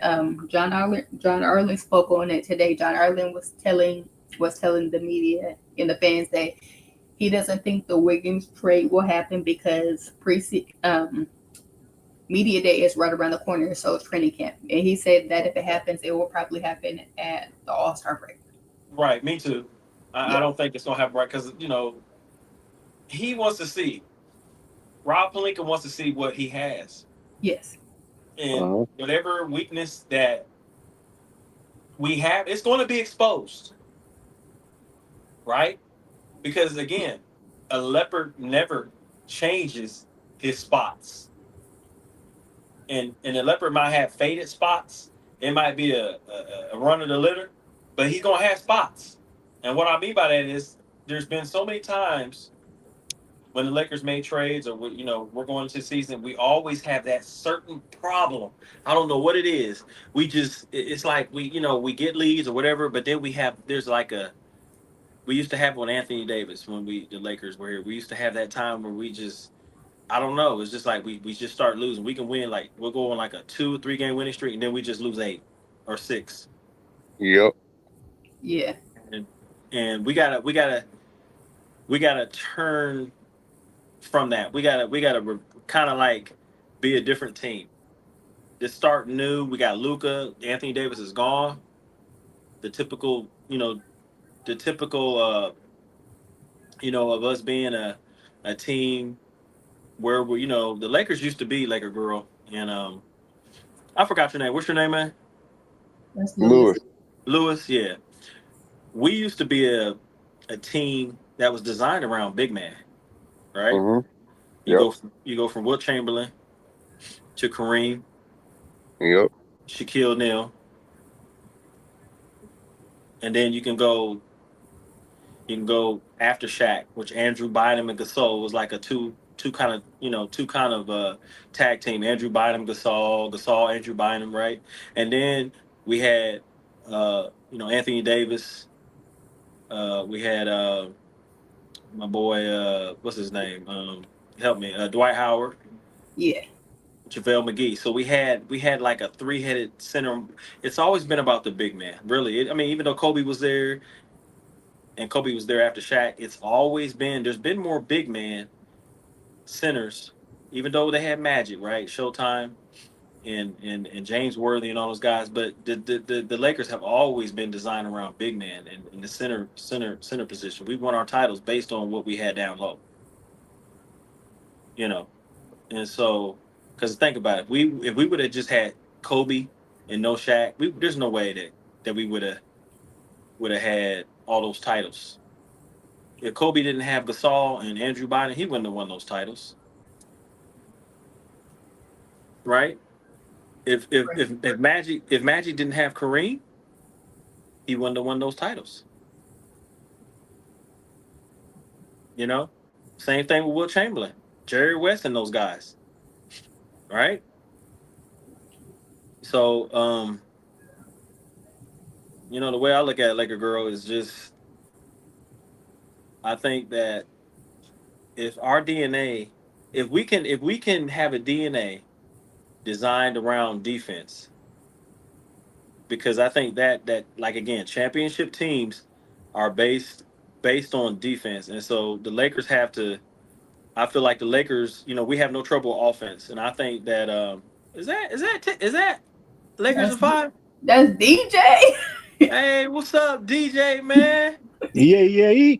John Arlen spoke on it today. John Arlen was telling the media and the fans that he doesn't think the Wiggins trade will happen because media day is right around the corner, so it's training camp. And he said that if it happens, it will probably happen at the All Star break. Right, me too. I Yeah. don't think it's gonna happen right because he wants to see Rob Palinka wants to see what he has, Yes. and Uh-huh. whatever weakness that we have, it's going to be exposed, right? Because again, a leopard never changes his spots, and a leopard might have faded spots. It might be a run of the litter, but he's gonna have spots. And what I mean by that is, there's been so many times when the Lakers made trades, or we're going into the season, we always have that certain problem. I don't know what it is. It's like we get leads or whatever, but then there's like we used to have on Anthony Davis when the Lakers were here. We used to have that time where we just I don't know. It's just like we just start losing. We can win like we'll go on like a 2 3 game winning streak, and then we just lose 8 or 6. Yep. Yeah. And and we gotta turn from that. We gotta kind of like be a different team. Just start new. We got Luca. Anthony Davis is gone. The typical, the typical, of us being a team where the Lakers used to be Laker girl, and I forgot your name. What's your name, man? That's Lewis. Lewis. Lewis. Yeah, we used to be a team that was designed around big man, right? Mm-hmm. You Yep. go you go from Wilt Chamberlain to Kareem, Yep. Shaquille O'Neal, and then you can go after Shaq, which Andrew Bynum and Gasol was like a two kind of tag team. Andrew Bynum, Gasol, Andrew Bynum, right? And then we had Anthony Davis. We had my boy, what's his name? Help me, Dwight Howard, Yeah. JaVale McGee. So we had like a three-headed center. It's always been about the big man, really. I mean, even though Kobe was there, and Kobe was there after Shaq, there's been more big man centers, even though they had Magic, right? Showtime and James Worthy and all those guys. But the Lakers have always been designed around big man and in the center position. We won our titles based on what we had down low, you know. And so, because think about it, if we would have just had Kobe and no Shaq, there's no way that we would have had all those titles. If Kobe didn't have Gasol and Andrew Bynum, he wouldn't have won those titles, right? If Magic didn't have Kareem, he wouldn't have won those titles. You know, same thing with Will Chamberlain, Jerry West, and those guys, right? So, the way I look at Laker girl is just, I think that if our DNA, if we can have a DNA designed around defense, because I think that like again, championship teams are based on defense, and so the Lakers have to. I feel like the Lakers, we have no trouble offense, and I think that is that Lakers That's of five? that's DJ. Hey, what's up, DJ man? Yeah, yeah.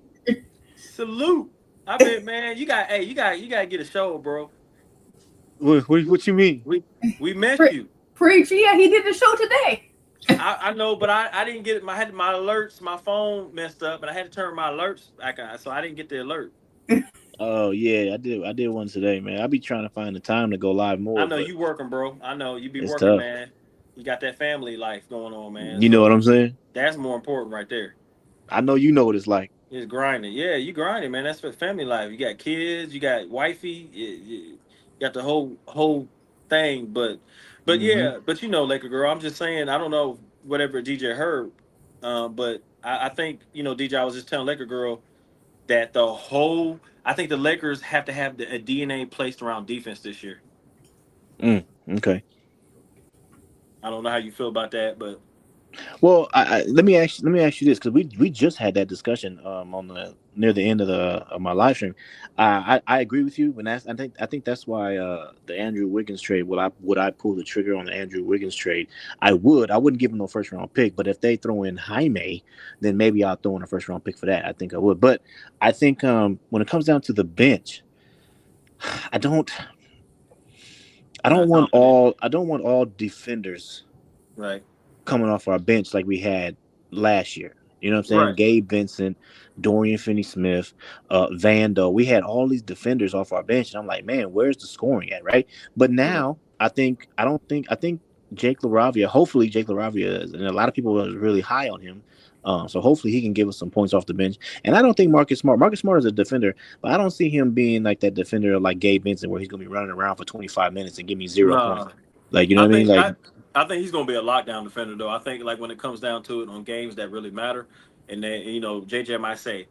Salute. I bet, man. You got to get a show, bro. What you mean? We missed Pre- you. Preach. Yeah, he did the show today. I know, but I didn't get it. My alerts, my phone messed up, and I had to turn my alerts back on, so I didn't get the alert. Oh yeah, I did one today, man. I be trying to find the time to go live I more, know but you working, bro. I know you be it's working, tough. man. You got that family life going on, man. You know what So I'm saying? that's more important right there. I know you know what it's like. It's grinding. Yeah, you grinding, man. That's for family life. You got kids, you got wifey, you got the whole thing. But Hmm. yeah, but Laker girl. I'm just saying. I don't know whatever DJ heard, but I think DJ. I was just telling Laker girl that I think the Lakers have to have a DNA placed around defense this year. Okay. I don't know how you feel about that, but Well, let me ask you this because we just had that discussion on the near the end of my live stream. I agree with you, and I think that's why the Andrew Wiggins trade. Would I pull the trigger on the Andrew Wiggins trade? I wouldn't give him no first round pick, but if they throw in Jaime, then maybe I'll throw in a first round pick for that. I think I would, but I think when it comes down to the bench, I don't I You're don't not want confident, all defenders right? coming off our bench like we had last year. You know what I'm saying? Right. Gabe Vincent, Dorian Finney-Smith, Vando. We had all these defenders off our bench, and I'm like, man, where's the scoring at, right? But Yeah. now I think Jake LaRavia. Hopefully, Jake LaRavia and a lot of people are really high on him. So hopefully he can give us some points off the bench. And I don't think Marcus Smart. Marcus Smart is a defender, but I don't see him being like that defender like Gabe Vincent, where he's gonna be running around for 25 minutes and give me 0 points. No, Like you know I what I mean? think Like I think he's going to be a lockdown defender though. I think like when it comes down to it on games that really matter, and then JJ might say,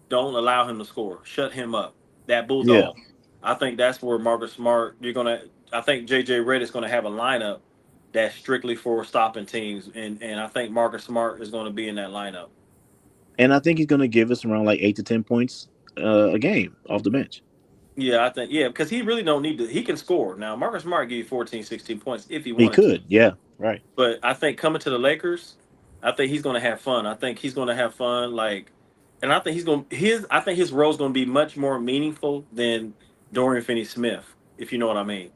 don't allow him to score, shut him up. That yeah. bulldog. I think that's where Marcus Smart. I think JJ Redd is going to have a lineup that's strictly for stopping teams, and I think Marcus Smart is going to be in that lineup. And I think he's going to give us around like 8 to 10 points a game off the bench. Yeah, I think because he really don't need to. He can score now. Marcus Smart give you 14, 16 points if he He wanted to. could, yeah, right. But I think coming to the Lakers, I think he's going to have fun. I think he's going to have fun. And I think I think his role is going to be much more meaningful than Dorian Finney-Smith, if you know what I mean.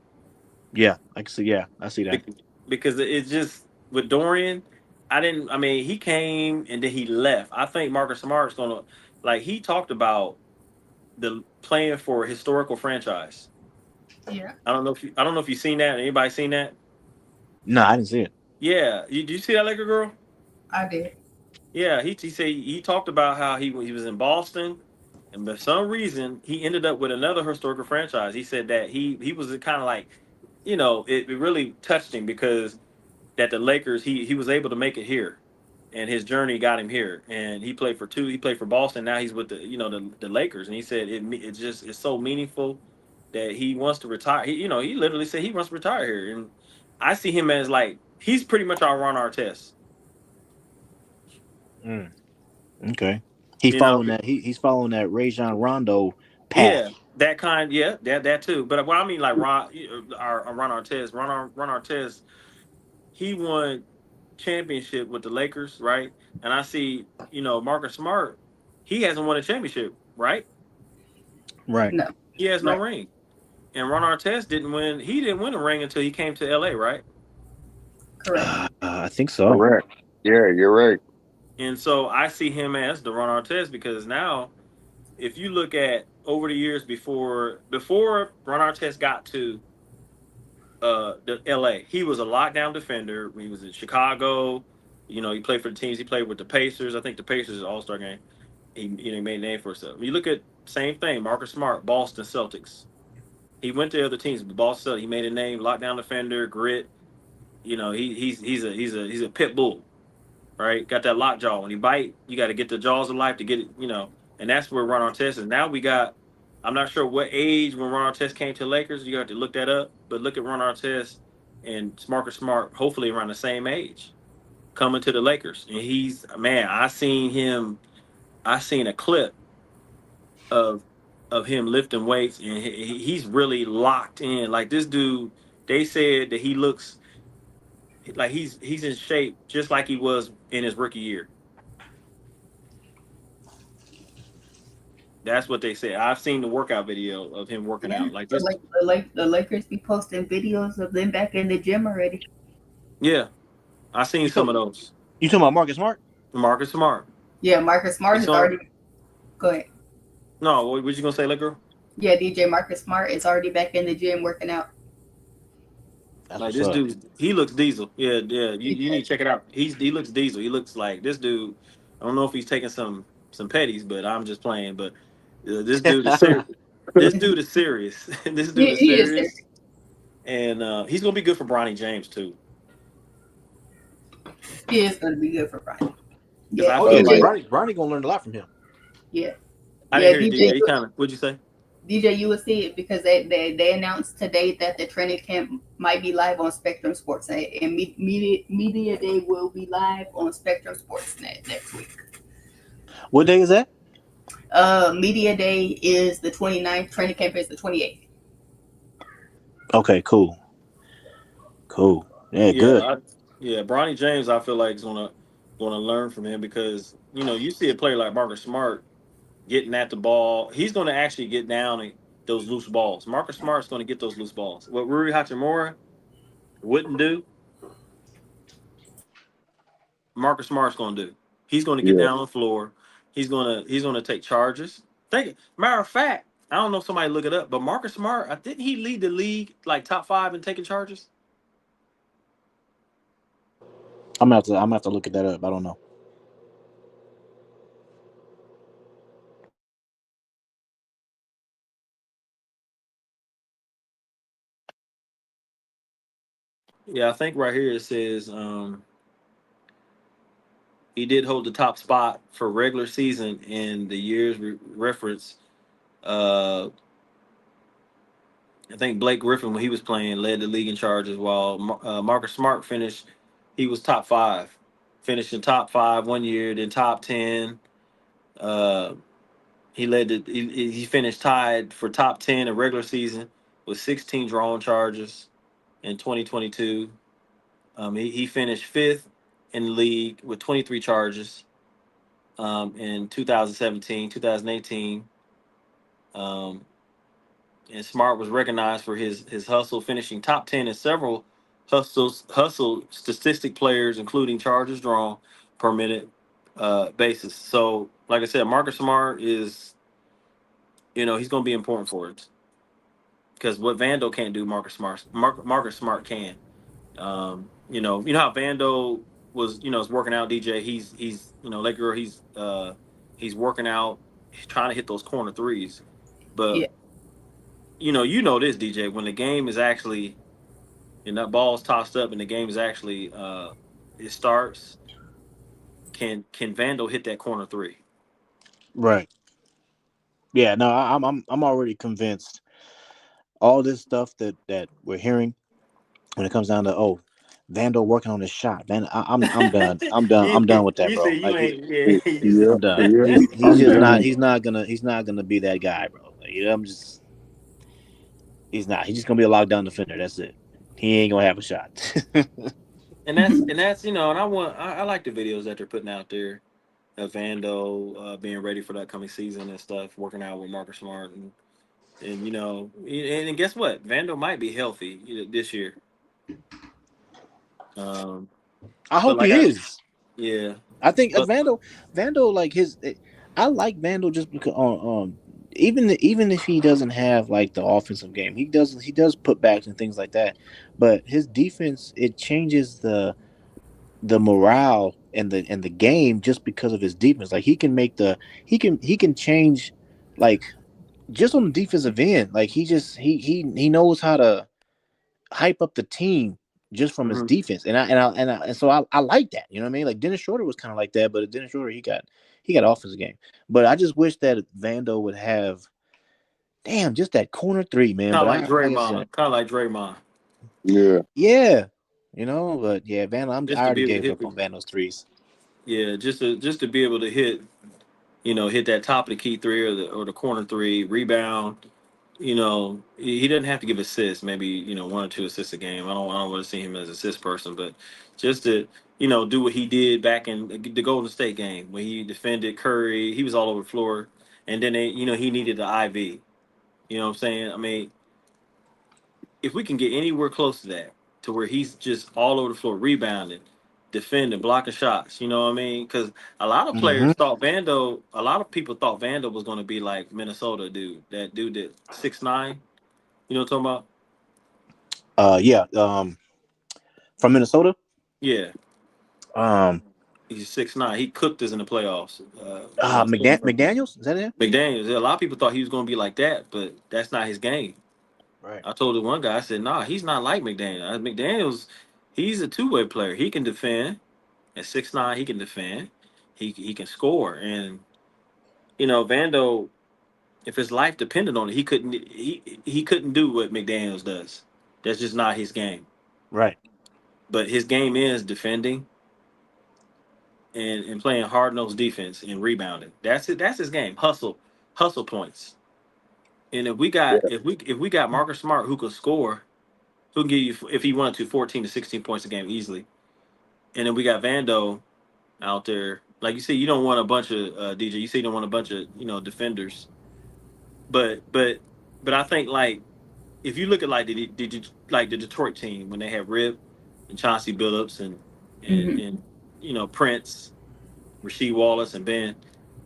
Yeah, I can see. Yeah, I see that. Because it's just with Dorian, I didn't. I mean, he came and then he left. I think Marcus Smart's going to he talked about the playing for a historical franchise. Yeah, I don't know if you've seen that. Anybody seen that? No, I didn't see it. Yeah, do you see that Laker girl? I did. Yeah, he said he talked about how he was in Boston, and for some reason he ended up with another historical franchise. He said that he was kind of like, it really touched him because that the Lakers he was able to make it here, and his journey got him here. And he played for two. He played for Boston. Now he's with the Lakers, and he said it's so meaningful that he wants to retire. He literally said he wants to retire here, and I see him as like he's pretty much our Ron Artest. Mm, okay. He's You know, following that. He's following that Rajon Rondo path. yeah, that kind, yeah, that too. But what I mean, like our Ron Artest, Ron Artest, he won championship with the Lakers, right? And I see, Marcus Smart, he hasn't won a championship, right? Right. No, He has no right, ring. And Ron Artest didn't win. He didn't win a ring until he came to LA, right? correct. I think so. Correct. Yeah, you're right. And so I see him as the Ron Artest because now, if you look at over the years before Ron Artest got to the LA. He was a lockdown defender. He was in Chicago. He played for the teams. He played with the Pacers. I think the Pacers is All-Star game. He made a name for himself. You look at same thing. Marcus Smart, Boston Celtics. He went to other teams, but Boston Celtics. He made a name. Lockdown defender, grit. He's a pit bull, right? Got that lockjaw. When he bite, you got to get the jaws of life to get it. And that's where Ron Artest is. Now we got. I'm not sure what age when Ron Artest came to the Lakers. You got to look that up. But look at Ron Artest and Marcus Smart, hopefully around the same age, coming to the Lakers. And he's man, I seen him. I seen a clip of him lifting weights, and he's really locked in. Like this dude, they said that he looks like he's in shape just like he was in his rookie year. That's what they said. I've seen the workout video of him working Yeah, out like this. the Lakers be posting videos of them back in the gym already. Yeah, I seen some of those. You talking about Marcus Smart? Marcus Smart. Yeah, Marcus Smart It's is on- already. Go ahead. No, what you gonna say, little girl? Yeah, DJ Marcus Smart is already back in the gym working out. That's Like what's this up. dude, he looks diesel. Yeah, yeah. You Yeah. need to check it out. He looks diesel. He looks like this dude. I don't know if he's taking some petties, but I'm just playing. But this dude is serious. This dude is serious. This dude is He is serious, and he's gonna be good for Bronny James too. He is going to be good for Brian. Yeah, Yeah, Oh yeah, DJ, Bronny gonna learn a lot from him. yeah, I yeah, didn't hear you. DJ. He kind of. What'd you say? DJ, you will see it because they announced today that the training camp might be live on Spectrum Sportsnet, and Media Day will be live on Spectrum Sportsnet next week. What day is that? Media Day is the 29th, training camp is the 28th. Okay, cool. Cool. Yeah, Yeah, good. yeah. Bronny James, I feel like is gonna learn from him because you see a player like Marcus Smart getting at the ball. He's gonna actually get down and those loose balls. Marcus Smart's gonna get those loose balls. What Rui Hachimura wouldn't do, Marcus Smart's gonna do. He's gonna get Yeah. down on the floor. He's gonna take charges. Matter of fact, I don't know if somebody look it up, but Marcus Smart, I didn't he lead the league like top 5 in taking charges? I'm gonna have to look at that up. I don't know. Yeah, I think right here it says he did hold the top spot for regular season in the years reference. Uh, I think Blake Griffin, when he was playing, led the league in charges, while Marcus Smart finished. He was top 5, finished in top 5 one year, then top 10. Uh, he led the. He finished tied for top 10 in regular season with 16 drawn charges in 2022. He finished 5th in the league with 23 charges in 2017, 2018. Um, and Smart was recognized for his hustle, finishing top 10 in several hustle statistic players, including charges drawn per minute basis. So, like I said, Marcus Smart is, he's going to be important for it because what Vando can't do, Marcus Smart can. You know how Vando was, is working out. DJ, he's Lake Girl, he's working out, he's trying to hit those corner threes, but Yeah. you know this, DJ, when the game is actually and that ball's tossed up and the game is actually it starts. Can Vando hit that corner three? Right. Yeah. No, I'm already convinced. All this stuff that we're hearing when it comes down to Vando working on his shot, man. I'm done. I'm done. I'm done with that, You say bro. you Like ain't. Yeah. Yeah, you Yeah. say. I'm done. Yeah. He's I'm just not. down. He's not gonna be that guy, bro. Like, I'm just. He's not. He's just gonna be a lockdown defender. That's it. He ain't gonna have a shot. And that's and I like the videos that they're putting out there of Vando being ready for the upcoming season and stuff, working out with Marcus Smart and guess what? Vando might be healthy this year. Um, I but hope like he is. yeah, I think but Vando, like I like Vando just because even if he doesn't have like the offensive game, he does put backs and things like that, but his defense, it changes the morale and the game just because of his defense. Like he can change, like, just on the defensive end. Like he knows how to hype up the team just from his mhm. defense. And so I like that. You know what I mean? Like Dennis Schroeder was kind of like that, but Dennis Schroeder, he got offensive game. But I just wish that Vando would have, damn, just that corner three, man. Kind But of like I like I said, Draymond, kind of like Draymond, Yeah. yeah, but yeah, Vando, I just to already be able to gave hit up on Vando's threes. yeah, just to be able to hit that top of the key three or the corner three, rebound. He doesn't have to give assists, maybe, 1 or 2 assists a game. I don't want to see him as an assist person, but just to, do what he did back in the Golden State game when he defended Curry. He was all over the floor. And then he needed the IV. You know what I'm saying? I mean, if we can get anywhere close to that, to where he's just all over the floor, rebounding, defending, blocking shots, you know what I mean? Because Mm-hmm. a lot of people thought Vando was going to be like Minnesota dude, that dude that 6'9". You know what I'm talking about? Yeah. From Minnesota. Yeah, Um. he's 6'9". He cooked us in the playoffs last year. McDaniel's, is that it? McDaniels. A lot of people thought he was going to be like that, but that's not his game. Right. I told the one guy, I said, "Nah, he's not like McDaniels. McDaniels, he's a two-way player. He can defend. At 6'9", he can defend. He can score. And Vando, if his life depended on it, he couldn't do what McDaniels does. That's just not his game. Right. But his game is defending and playing hard nosed defense and rebounding. That's it. That's his game. Hustle points. And if we got Marcus Smart who could score, who can give you if he wanted to 14 to 16 points a game easily, and then we got Vando out there. Like you say, you don't want a bunch of DJ. You say you don't want a bunch of defenders. But I think like if you look at like the Detroit team when they had Rip and Chauncey Billups and, Hmm. and Prince, Rasheed Wallace and Ben,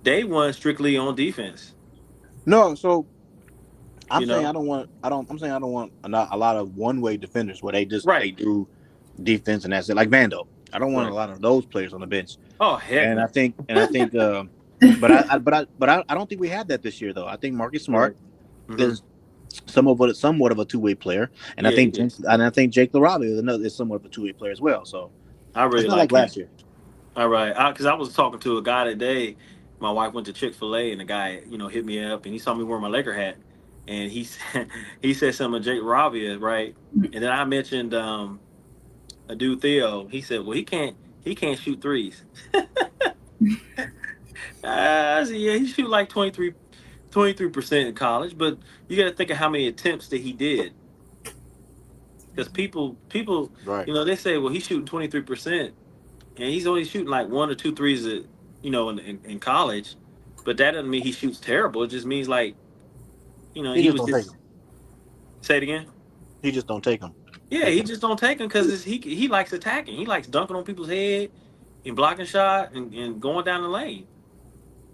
they won strictly on defense. No, so I'm You saying know, I'm saying I don't want a lot of one way defenders where they right, do defense and that's it. Like Vando, I don't want a right. lot of those players on the bench. Oh heck And no. I think, I don't think we had that this year though. I think Marcus Right. Smart Hmm. is somewhat of a two way player, and Yeah, he is. I think Jake LaRave is somewhat of a two way player as well. So I it's really not like like him. last year. All right, because I was talking to a guy today. My wife went to Chick-fil-A, and the guy, hit me up, and he saw me wear my Laker hat, and he said he said something to Jake Rabia, right? And then I mentioned a dude Theo. He said, "Well, he can't shoot threes." I said, "Yeah, he shoot like 23% in college, but you got to think of how many attempts that he did, because people, Right. they say, well, he's shooting 23%, and he's only shooting like one or two threes in college, but that doesn't mean he shoots terrible. It just means like He he just was don't take just them. say it again. He just don't take them. Yeah, he just don't take them because he likes attacking. He likes dunking on people's head and blocking shot and going down the lane.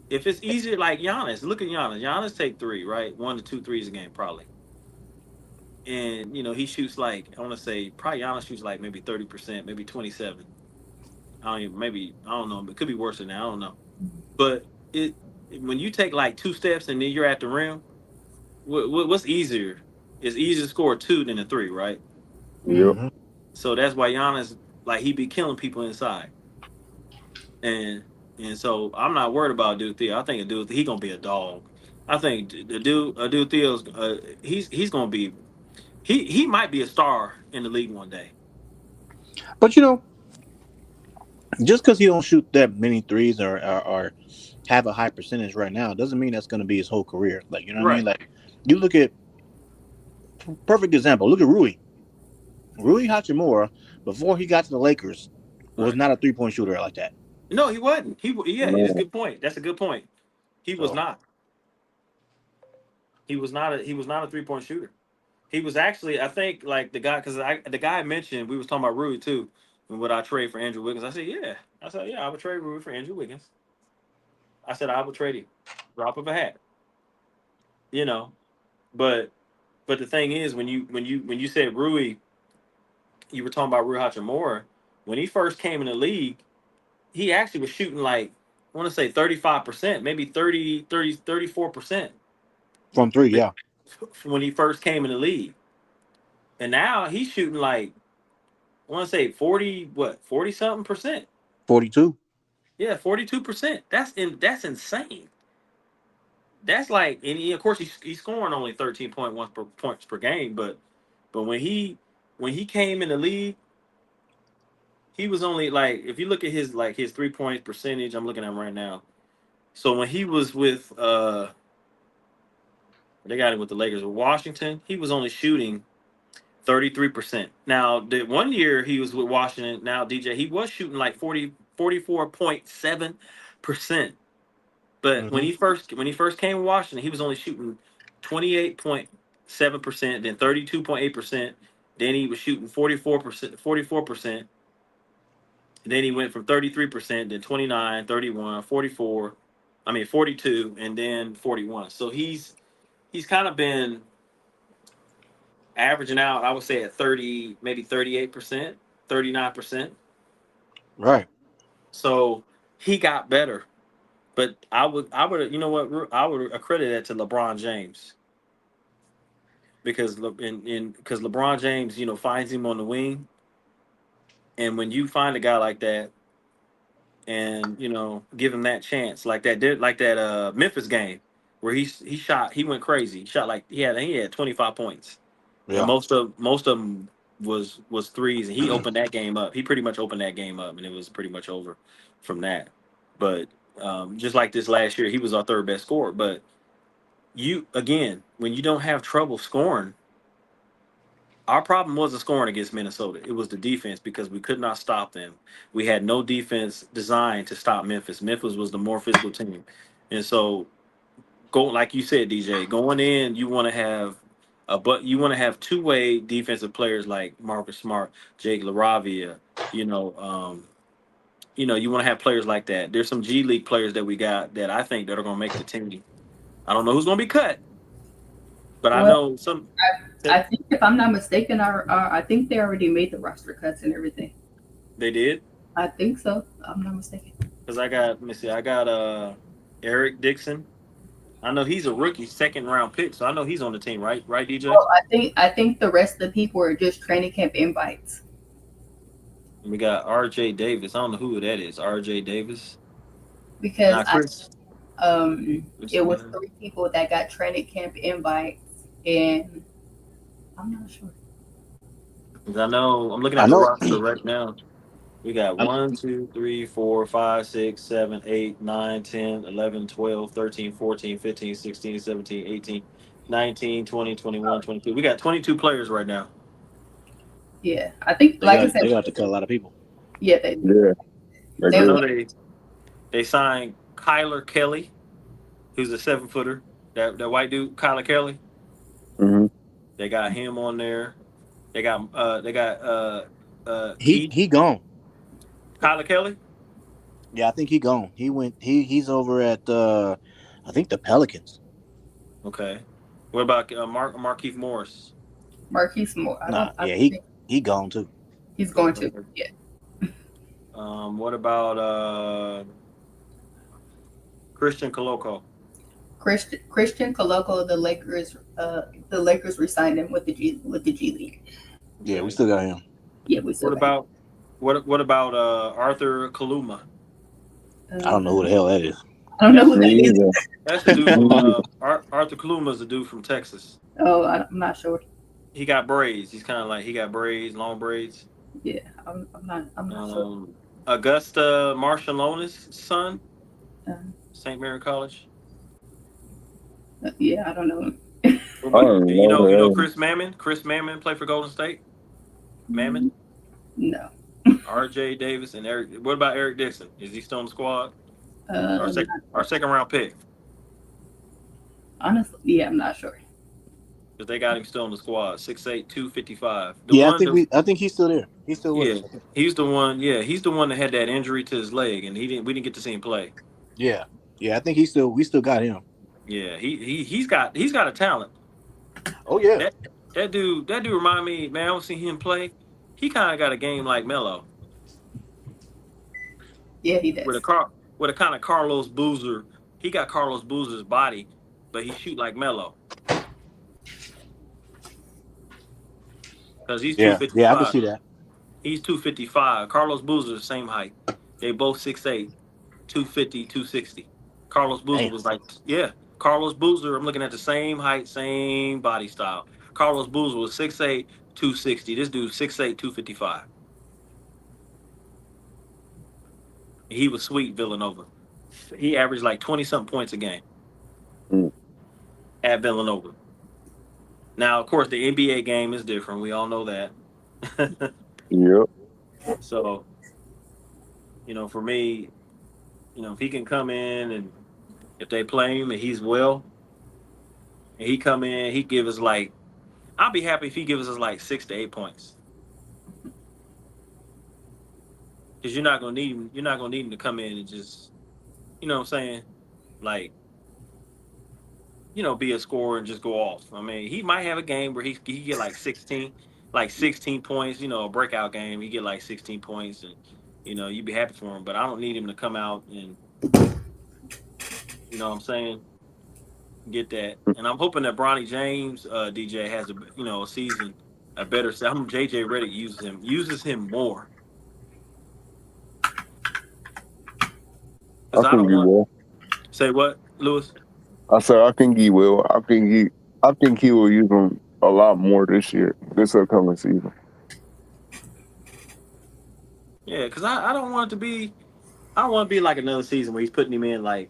If it's easier, like Giannis, look at Giannis. Giannis take three, right? One to two threes a game probably, and he shoots like I want to say probably Giannis shoots like maybe 30%, maybe 27. I don't even maybe I don't know, but it could be worse than that. I don't know. But it when you take like two steps and then you're at the rim, what's easier? It's easier to score a two than a three, right? Yep. Hmm. So that's why Giannis like he be killing people inside, and so I'm not worried about Dude Theo. I think a dude he gonna be a dog. I think a dude Theo's he's gonna be he might be a star in the league one day. But just because he don't shoot that many threes or have a high percentage right now doesn't mean that's going to be his whole career. Like you know what I mean? Right. Like you look at perfect example. Look at Rui. Rui Hachimura before he got to the Lakers was Right. not a 3-point shooter like that. No, he wasn't. Yeah, it's a No. good point. That's a good point. He was So not. He was not a 3-point shooter. He was actually, I think, like the guy, because the guy I mentioned, we was talking about Rui too, and would I trade for Andrew Wiggins? I said, yeah. I said, yeah, I would trade Rui for Andrew Wiggins. I said I would trade him, drop of a hat, you know. But the thing is, when you said Rui, you were talking about Rui Hachimura. When he first came in the league, he actually was shooting like I want to say 35%, maybe 34%. from three, yeah, When he first came in the league, and now he's shooting like I want to say 40 something percent. 42. Yeah, 42%. That's insane. That's like, and of course he's scoring only 13.1 points per game, but when he came in the league, he was only like if you look at his 3 point percentage, I'm looking at him right now. So when he was with they got him with the Lakers with Washington, he was only shooting 33%. Now, the one year he was with Washington, now DJ, he was shooting like 44.7%. But when Mm-hmm. he first came to Washington, he was only shooting 28.7%, then 32.8%. Then he was shooting 44%. Then he went from 33%, then 29, 31, 44. I mean 42, and then 41. So he's kind of been averaging out, I would say at 30, maybe 38%, 39%. Right. So he got better. But you know what? I would accredit that to LeBron James because because LeBron James, finds him on the wing, and when you find a guy like that, and give him that chance, like that Memphis game, where he went crazy. He shot like he had 25 points, and Yeah. most of them was threes, and he opened that game up. He pretty much opened that game up, and it was pretty much over from that. But just like this last year, he was our third best scorer. But you again, when you don't have trouble scoring, our problem wasn't scoring against Minnesota. It was the defense because we could not stop them. We had no defense designed to stop Memphis. Memphis was the more physical team, and so go like you said, DJ. Going in, you want to have you want to have two-way defensive players like Marcus Smart, Jake LaRavia. You know, you want to have players like that. There's some G League players that we got that I think that are going to make the team. I don't know who's going to be cut, but I Well, know some. I think if I'm not mistaken, I think they already made the roster cuts and everything. They did. I think so. I'm not mistaken. Because let me see, I got Eric Dixon. I know he's a rookie, second round pick, so I know he's on the team, right? Right, DJ? Well, I think the rest of the people are just training camp invites. And we got R.J. Davis. I don't know who that is. R.J. Davis. Because Nah, Chris. it was 3 people that got training camp invites, and I'm not sure. 'Cause I know I'm looking I at the know. roster right now. We got 1, 2, 3, 4, 5, 6, 7, 8, 9, 10, 11, 12, 13, 14, 15, 16, 17, 18, 19, 20, 21, 22. We got 22 players right now. Yeah, I think, They like I got said, they got to cut a lot of people. yeah, Yeah. I they know were, they signed Kyler Kelly, who's a 7-footer. That white dude, Kyler Kelly. Hmm. They got him on there. They got He Keith he gone. Kyler Kelly. Yeah, I think he gone. He went. He's over at I think the Pelicans. Okay. What about Markeith Morris? Marquise Moore. I Nah, don't. I yeah, think he gone too. he's going to. Yeah, What about Christian Coloco? Christian Coloco. The Lakers resigned him with the G League. Yeah, we Okay. still got him. Yeah, we still What got him. about what about Arthur Kaluma? I don't know who the hell that is. I don't know who that Me is. either. That's the dude from Arthur Kaluma is the dude from Texas. Oh, I'm not sure. He got braids. He's kind of like he got braids, long braids. Yeah, I'm not sure. Augusta Marshallonis' son, Uh, St. Mary College. yeah, I don't know. What I about, don't you know know, you know that. Chris Mammon. Chris Mammon played for Golden State. Mammon, No. R.J. Davis, and Eric. What about Eric Dixon? Is he still on the squad? Our Uh, second round pick. honestly, yeah, I'm not sure. But they got him still on the squad. 6'8", 255. Yeah, I think he's still there. He's still with Yeah, us. he's the one. Yeah, he's the one that had that injury to his leg, and we didn't get to see him play. Yeah, I think we still got him. Yeah, he's got a talent. Oh yeah, That dude remind me, man. I don't see him play. He kind of got a game like Melo Yeah, he with does. a kind of Carlos Boozer. He got Carlos Boozer's body, but he shoot like Melo because he's yeah, 255. I can see that. He's 255. Carlos Boozer, same height. They both 6'8", 250, 260. Carlos Boozer Damn. was like, yeah. Carlos Boozer, I'm looking at the same height, same body style. Carlos Boozer was 6'8", 260. This dude 6'8", 255. He was sweet Villanova. He averaged like 20-something points a game Mm. at Villanova. Now, of course, the NBA game is different. We all know that. Yep. So, for me, if he can come in and if they play him and he's well, and he come in, he give us like, I'll be happy if he gives us like 6 to 8 points. Because you're not gonna need him. You're not gonna need him to come in and just, you know what I'm saying, like, be a scorer and just go off. I mean, he might have a game where he get like 16 points. A breakout game. He get like 16 points, and you'd be happy for him. But I don't need him to come out and, what I'm saying, get that. And I'm hoping that Bronny James, DJ, has a season, a better. I'm JJ Redick uses him more. I Because I think don't you want. will. Say what, Lewis? I said I think he will. I think he will use him a lot more this year, this upcoming season. Yeah, because I don't want it to be. I don't want to be like another season where he's putting him in like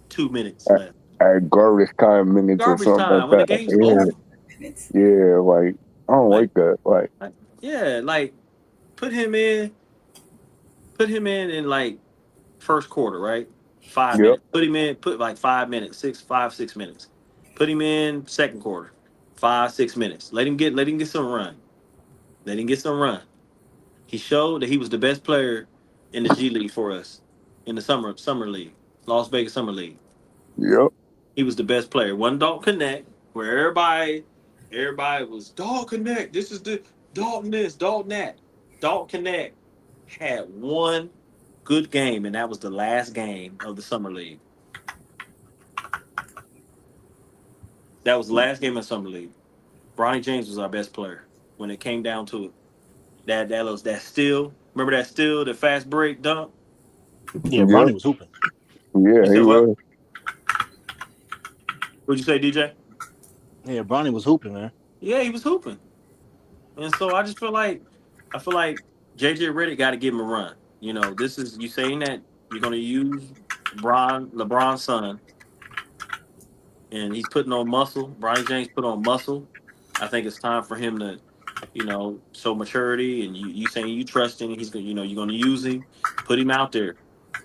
2 minutes At, left. at garbage time minutes or Garbage something like time when the that. game's Yeah, over. Garbage minutes. yeah. Like I don't Like, like that. Like yeah, like put him in, put him in like first quarter, right? Five yep, minutes. Put him in. Put like 5 minutes, 6 minutes. Put him in second quarter, 5 6 minutes. Let him get some run. Let him get some run. He showed that he was the best player in the G League for us in the summer league, Las Vegas Summer League. yep, He was the best player. One Dog Connect, where everybody was Dog Connect. This is the Dalton this, Dalton that. Dog Connect had one good game, and that was the last game of the summer league. That was the last game of summer league. Bronny James was our best player when it came down to it. That was that steal. Remember that steal, the fast break dunk? Yeah, yep. Bronny was hooping. Yeah, You he said what? was. What'd you say, DJ? Yeah, Bronny was hooping, man. Yeah, he was hooping. And so I just feel like JJ Redick got to give him a run. You know, this is you saying that you're going to use LeBron's son, and he's putting on muscle. Bronny James put on muscle. I think it's time for him to, show maturity. And you saying you trust him. He's going, you're going to use him. Put him out there.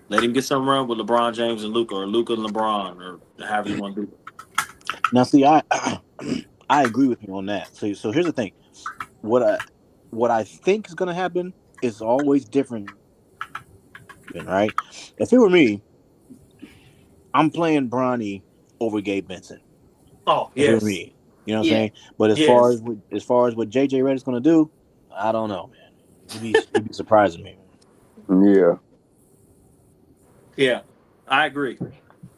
Let him get some run with LeBron James and Luca, or Luca and LeBron, or however you want to do it. Now, see, I I agree with you on that. So here's the thing. What I what I think is going to happen is always different, right? If it were me, I'm playing Bronny over Gabe Vincent. Oh If it were yes, me, you know what I'm Yeah. saying. But yes, as far as what JJ Redick's going to do, I don't know, man. He'd be surprising me. Yeah, yeah, I agree.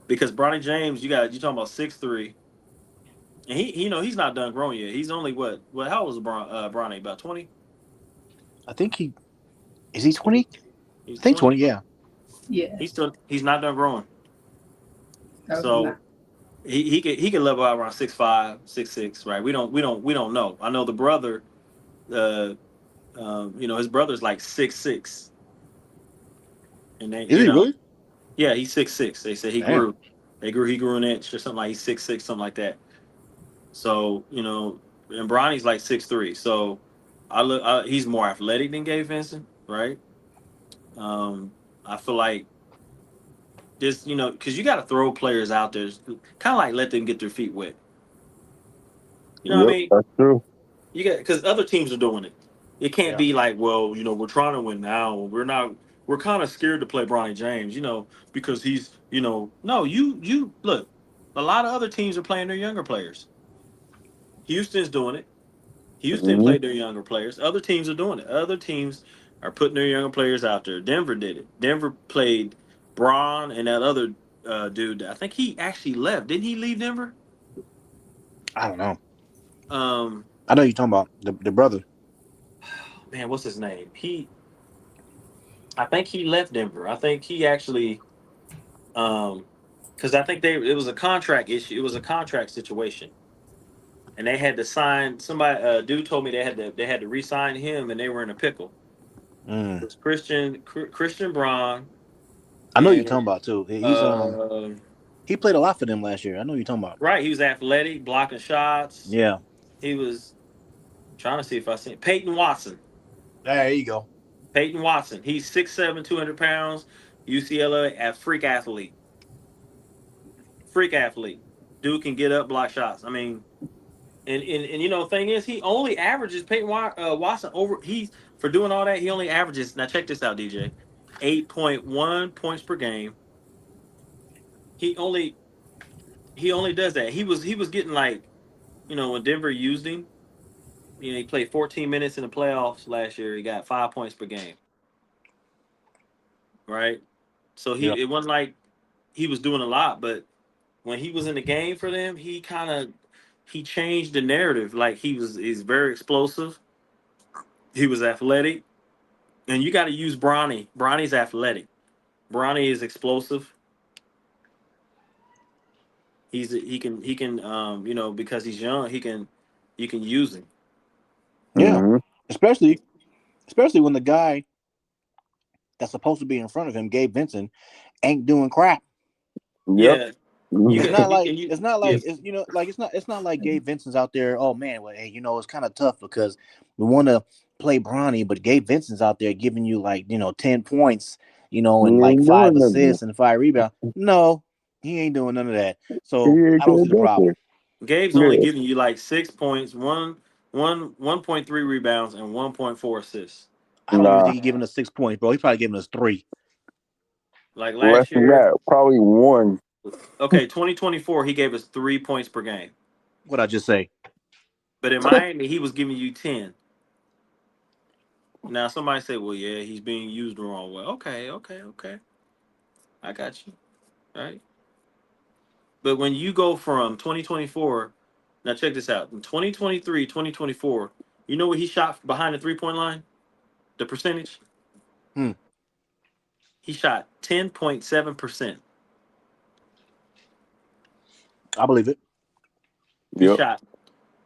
Because Bronny James, you talking about 6'3", and he's not done growing yet. He's only what how old is Bronny? About 20? I think he is he 20. He's I think 20. 20. Yeah. Yeah. He's not done growing. No, he's So not. he could level out around 6'5", 6'6", right? We don't know. I know the brother, uh, his brother's like 6'6", and they Is he really? yeah, he's 6'6". They said he Damn. grew, he grew an inch or something, like he's 6'6", something like that. So and Bronny's like 6'3". So he's more athletic than Gabe Vincent, right? Um, I feel like just because you got to throw players out there, kind of like let them get their feet wet. You know what I yep. mean? That's true. You got because other teams are doing it. It can't Yeah. be like, well, we're trying to win now. We're not. We're kind of scared to play Bronny James, because he's, no, you look. A lot of other teams are playing their younger players. Houston's doing it. Houston Hmm. played their younger players. Other teams are doing it. Other teams are putting their younger players out there. Denver did it. Denver played Braun and that other dude. I think he actually left. Didn't he leave Denver? I don't know. Um, I know you're talking about the brother. man, what's his name? I think he left Denver. I think he actually, because I think it was a contract issue. It was a contract situation, and they had to sign somebody. Dude told me they had to re-sign him, and they were in a pickle. It Mm. was Christian Braun. I know you're And talking about too. uh, He played a lot for them last year. I know you're talking about. right, he was athletic, blocking shots. Yeah. He was trying to see if I seen Peyton Watson. There you go. Peyton Watson. He's 6'7", 200 pounds. UCLA at freak athlete. Freak athlete. Dude can get up, block shots. I mean, and thing is, he only averages Watson over. He's for doing all that. He only averages. Now check this out, DJ. 8.1 points per game. He only he only does that. He was getting like when Denver used him. He played 14 minutes in the playoffs last year. He got 5 points per game, right? So Yeah. it wasn't like he was doing a lot, but when he was in the game for them, he changed the narrative. Like he's very explosive. He was athletic, and you got to use Bronny. Bronny's athletic. Bronny is explosive. he can because he's young, you can use him. Yeah, Mm-hmm. especially especially when the guy that's supposed to be in front of him, Gabe Vincent, ain't doing crap. Yep. Yeah, you It's Mhm. can not you like can you it's not yeah. like it's like it's not like Gabe Vincent's out there. Oh man, well hey, it's kind of tough because we want to play Bronny, but Gabe Vincent's out there giving you like 10 points, He and like ain't five doing nothing. assists and 5 rebounds. No, he ain't doing none of that. He So ain't I don't gonna see the get problem. there. Gabe's only Yeah. giving you like 6 points, 1.3 rebounds, and 1.4 assists. I don't even Nah. think he's giving us 6 points, bro. He's probably giving us three. Like Less last than year, that. Probably one. okay, 2024, he gave us 3 points per game. What I just say? But in Miami, he was giving you 10. Now somebody say, well, yeah, he's being used the wrong way. Okay, okay, okay. I got you. Right. But when you go from 2024, now check this out. In 2023, 2024, you know what he shot behind the 3 point line? The percentage? Hmm, He shot 10.7%. I believe it. He Yep. shot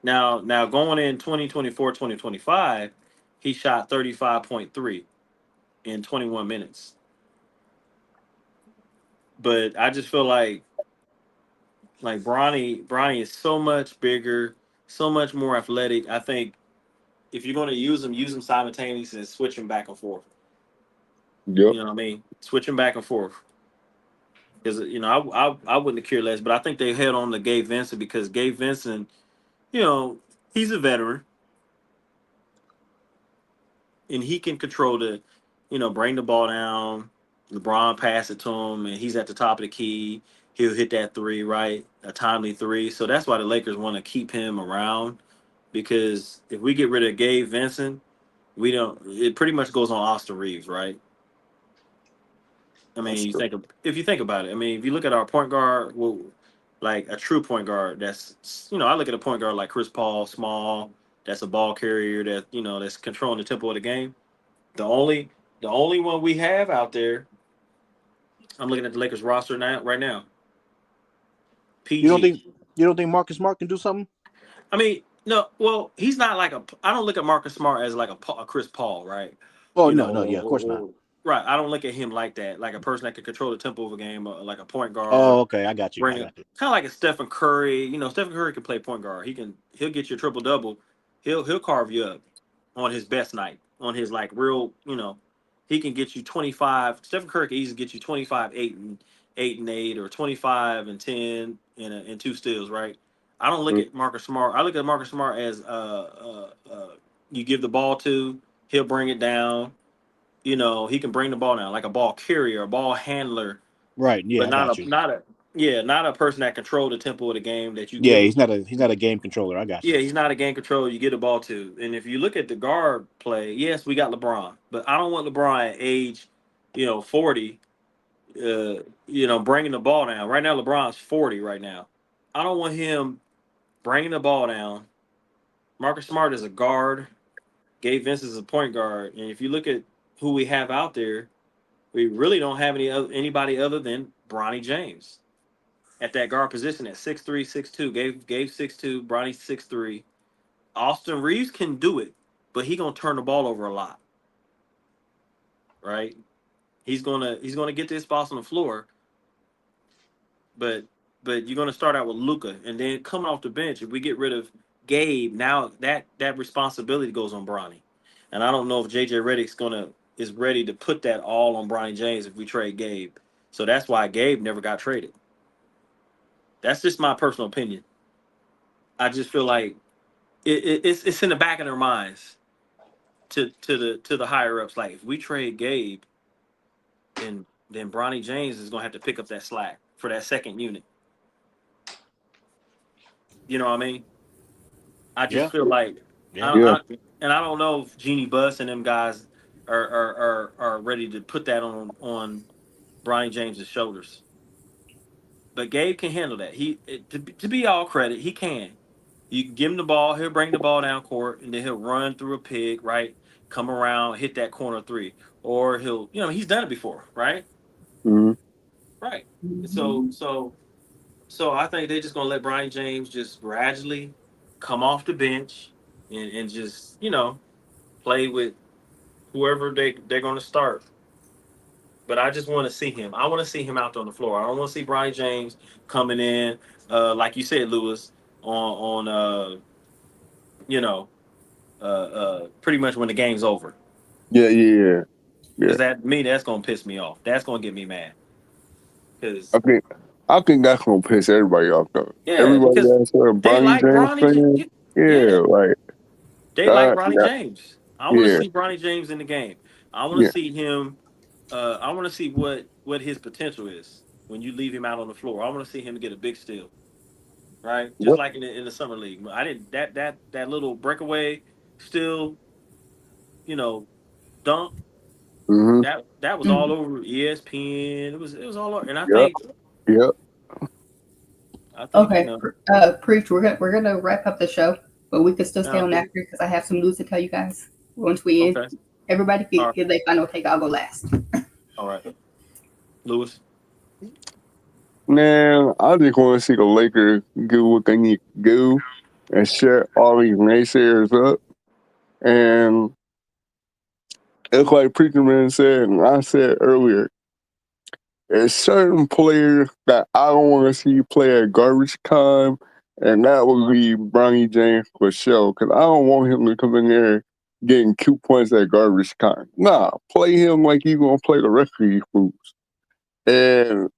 now going in 2024, 2025, he shot 35.3 in 21 minutes. But I just feel like Bronny is so much bigger, so much more athletic. I think if you're going to use him simultaneously and switch him back and forth. Yep. You know what I mean? Switch him back and forth. Because I wouldn't have cared less, but I think they held on to Gabe Vincent because Gabe Vincent, you know, he's a veteran and he can control bring the ball down. LeBron pass it to him, and he's at the top of the key. He'll hit that three, right? A timely three. So that's why the Lakers want to keep him around because if we get rid of Gabe Vincent, we don't. It pretty much goes on Austin Reeves, right? I That's mean, true. if you think about it, I mean, if you look at our point guard, well, like a true point guard, I look at a point guard like Chris Paul, small, that's a ball carrier, that's controlling the tempo of the game. The only the only one we have out there, I'm looking at the Lakers roster now, right now. You don't think PG. you don't think Marcus Smart can do something? I mean, no, well, he's not like a. I don't look at Marcus Smart as like a Chris Paul, right? Oh You know, no, no, yeah, of course not. right. I don't look at him like that, like a person that can control the tempo of a game, like a point Oh, guard. okay, I got you. I Bring it got you. kind of like a Stephen Curry. Stephen Curry can play point guard. He'll get you a triple double. He'll carve you up on his best night. On his like real, he can get you 25. Stephen Curry can easily get you 25, 8 and 8, or 25 and 10 and two steals. Right. I don't look Mm. at Marcus Smart. I look at Marcus Smart as you give the ball to, he'll bring it down. He can bring the ball down like a ball carrier, a ball handler, Right, yeah, but I got you. not a person that control the tempo of the game that you Yeah, give him. he's not a game controller. I got you. Yeah, he's not a game control. You get the ball to, and if you look at the guard play, yes, we got LeBron, but I don't want LeBron at age, 40, bringing the ball down. Right now, LeBron's 40 right now. I don't want him bringing the ball down. Marcus Smart is a guard. Gabe Vince is a point guard, and if you look at who we have out there, we really don't have anybody other than Bronny James at that guard position at 6'3", 6'2". Gave 6'2", Bronny 6'3". Austin Reeves can do it, but he gonna turn the ball over a lot, right? He's gonna get this spots on the floor, but you're gonna start out with Luca, and then coming off the bench, if we get rid of Gabe, now that responsibility goes on Bronny, and I don't know if JJ Redick's gonna is ready to put that all on Bronny James if we trade Gabe. So that's why Gabe never got traded. That's just my personal opinion. I just feel like it's in the back of their minds to the higher ups. Like if we trade Gabe, then Bronny James is gonna have to pick up that slack for that second unit. You know what I mean? I just Yeah, feel like yeah. Yeah. I don't know if Jeannie Buss and them guys are ready to put that on Bronny James's shoulders. But Gabe can handle that. To be all credit, he can. You give him the ball, he'll bring the ball down court, and then he'll run through a pig, right? Come around, hit that corner three, or he's done it before, right? Mm-hmm. Right. So So I think they're just gonna let Brian James just gradually come off the bench and just play with whoever they're gonna start. But I just want to see him. I want to see him out on the floor. I don't want to see Brian James coming in, like you said, Lewis, on you know, pretty much when the game's over. Yeah, yeah, yeah. Because that's gonna piss me off. That's gonna get me mad. I Because think I think that's gonna piss everybody off though. yeah, Everybody because that's a they Bronny like James Bronny. fan, Yeah, yeah, like they like that, Bronny James. I want to yeah, see Bronny James in the game. I want to yeah. see him. I want to see what his potential is when you leave him out on the floor. I want to see him get a big steal, right? Just What? like in the summer league. I didn't that little breakaway steal, you know, dunk. Mm-hmm. That was all Mhm. over ESPN. It was all over, and Yep. Yep. I think Okay, preach. We're gonna wrap up the show, but we could still stay sounds on good. after because I have some news to tell you guys once we end. Okay, Everybody all right, get their final take. I'll go last. all right, Lewis. Man, I just want to see the Lakers do what they need to do and shut all these naysayers up. And it's like Preacher Man said, and I said earlier, there's certain players that I don't want to see play at garbage time, and that would be Bronny James for sure. Because I don't want him to come in there getting 2 points at garbage time. Nah, play him like you gonna play the rest of these fools. And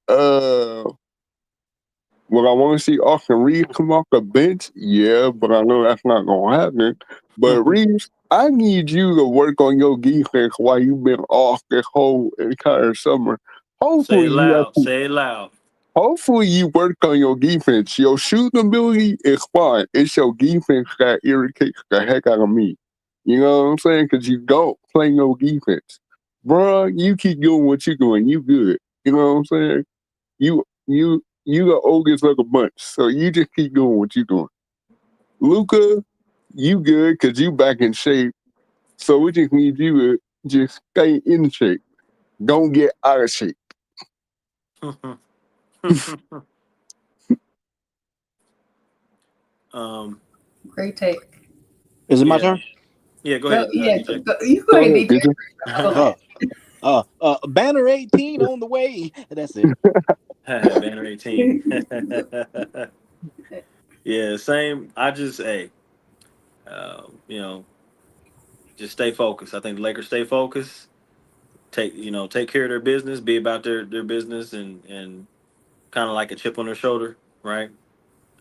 would I want to see Austin Reeves come off the bench? Yeah, but I know that's not gonna happen. But Reeves, I need you to work on your defense while you've been off this whole entire summer. Say Hopefully it you loud. actually Say it loud. Hopefully you work on your defense. Your shooting ability is fine. It's your defense that irritates the heck out of me. You know what I'm saying? Because you don't play no defense. Bruh, you keep doing what you're doing. You good. You know what I'm saying? You the oldest of the bunch. So you just keep doing what you're doing. Luca, you good because you back in shape. So we just need you to just stay in shape. Don't get out of shape. um. Great take. Is it my Yeah. turn? Yeah. Go Go, ahead, yeah, DJ. you go Go ahead, ahead, DJ. DJ. I'll go last. Oh, banner 18 on the way. That's it. Banner 18. Yeah. Same. I just uh, you know, just stay focused. I think the Lakers stay focused. Take care of their business. Be about their business and kind of like a chip on their shoulder, right? Right.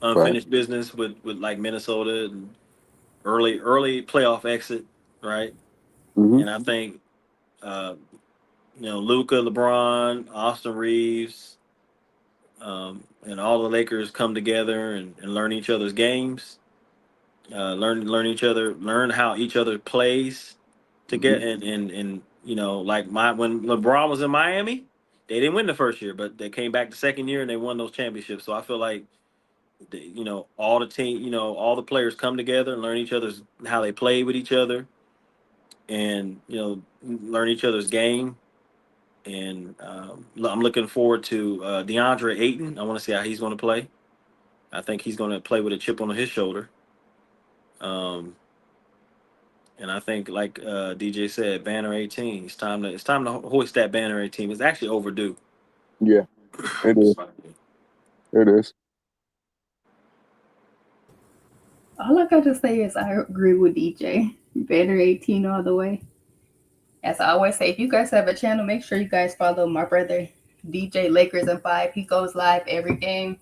Unfinished business with like Minnesota and early playoff exit, right? Mm-hmm. And I think uh, Luca, LeBron, Austin Reeves, and all the Lakers come together and learn each other's games, learn each other, learn how each other plays to Mm-hmm. get and like when LeBron was in Miami, they didn't win the first year, but they came back the second year and they won those championships. So I feel like all the team, all the players come together and learn each other's how they play with each other, and learn each other's game. And I'm looking forward to DeAndre Ayton. I want to see how he's going to play. I think he's going to play with a chip on his shoulder. Um, and I think, like DJ said, banner 18. It's time to hoist that banner 18. It's actually overdue. Yeah, it is. It is. All I gotta say is I agree with DJ. Better 18 all the way. As I always say, if you guys have a channel, make sure you guys follow my brother DJ Lakers and 5. He goes live every game.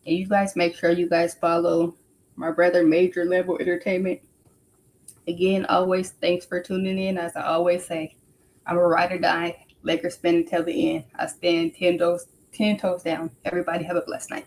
And you guys make sure you guys follow my brother Major Level Entertainment. Again, always thanks for tuning in. As I always say, I'm a ride or die. Lakers spin until the end. I stand 10 toes down. Everybody have a blessed night.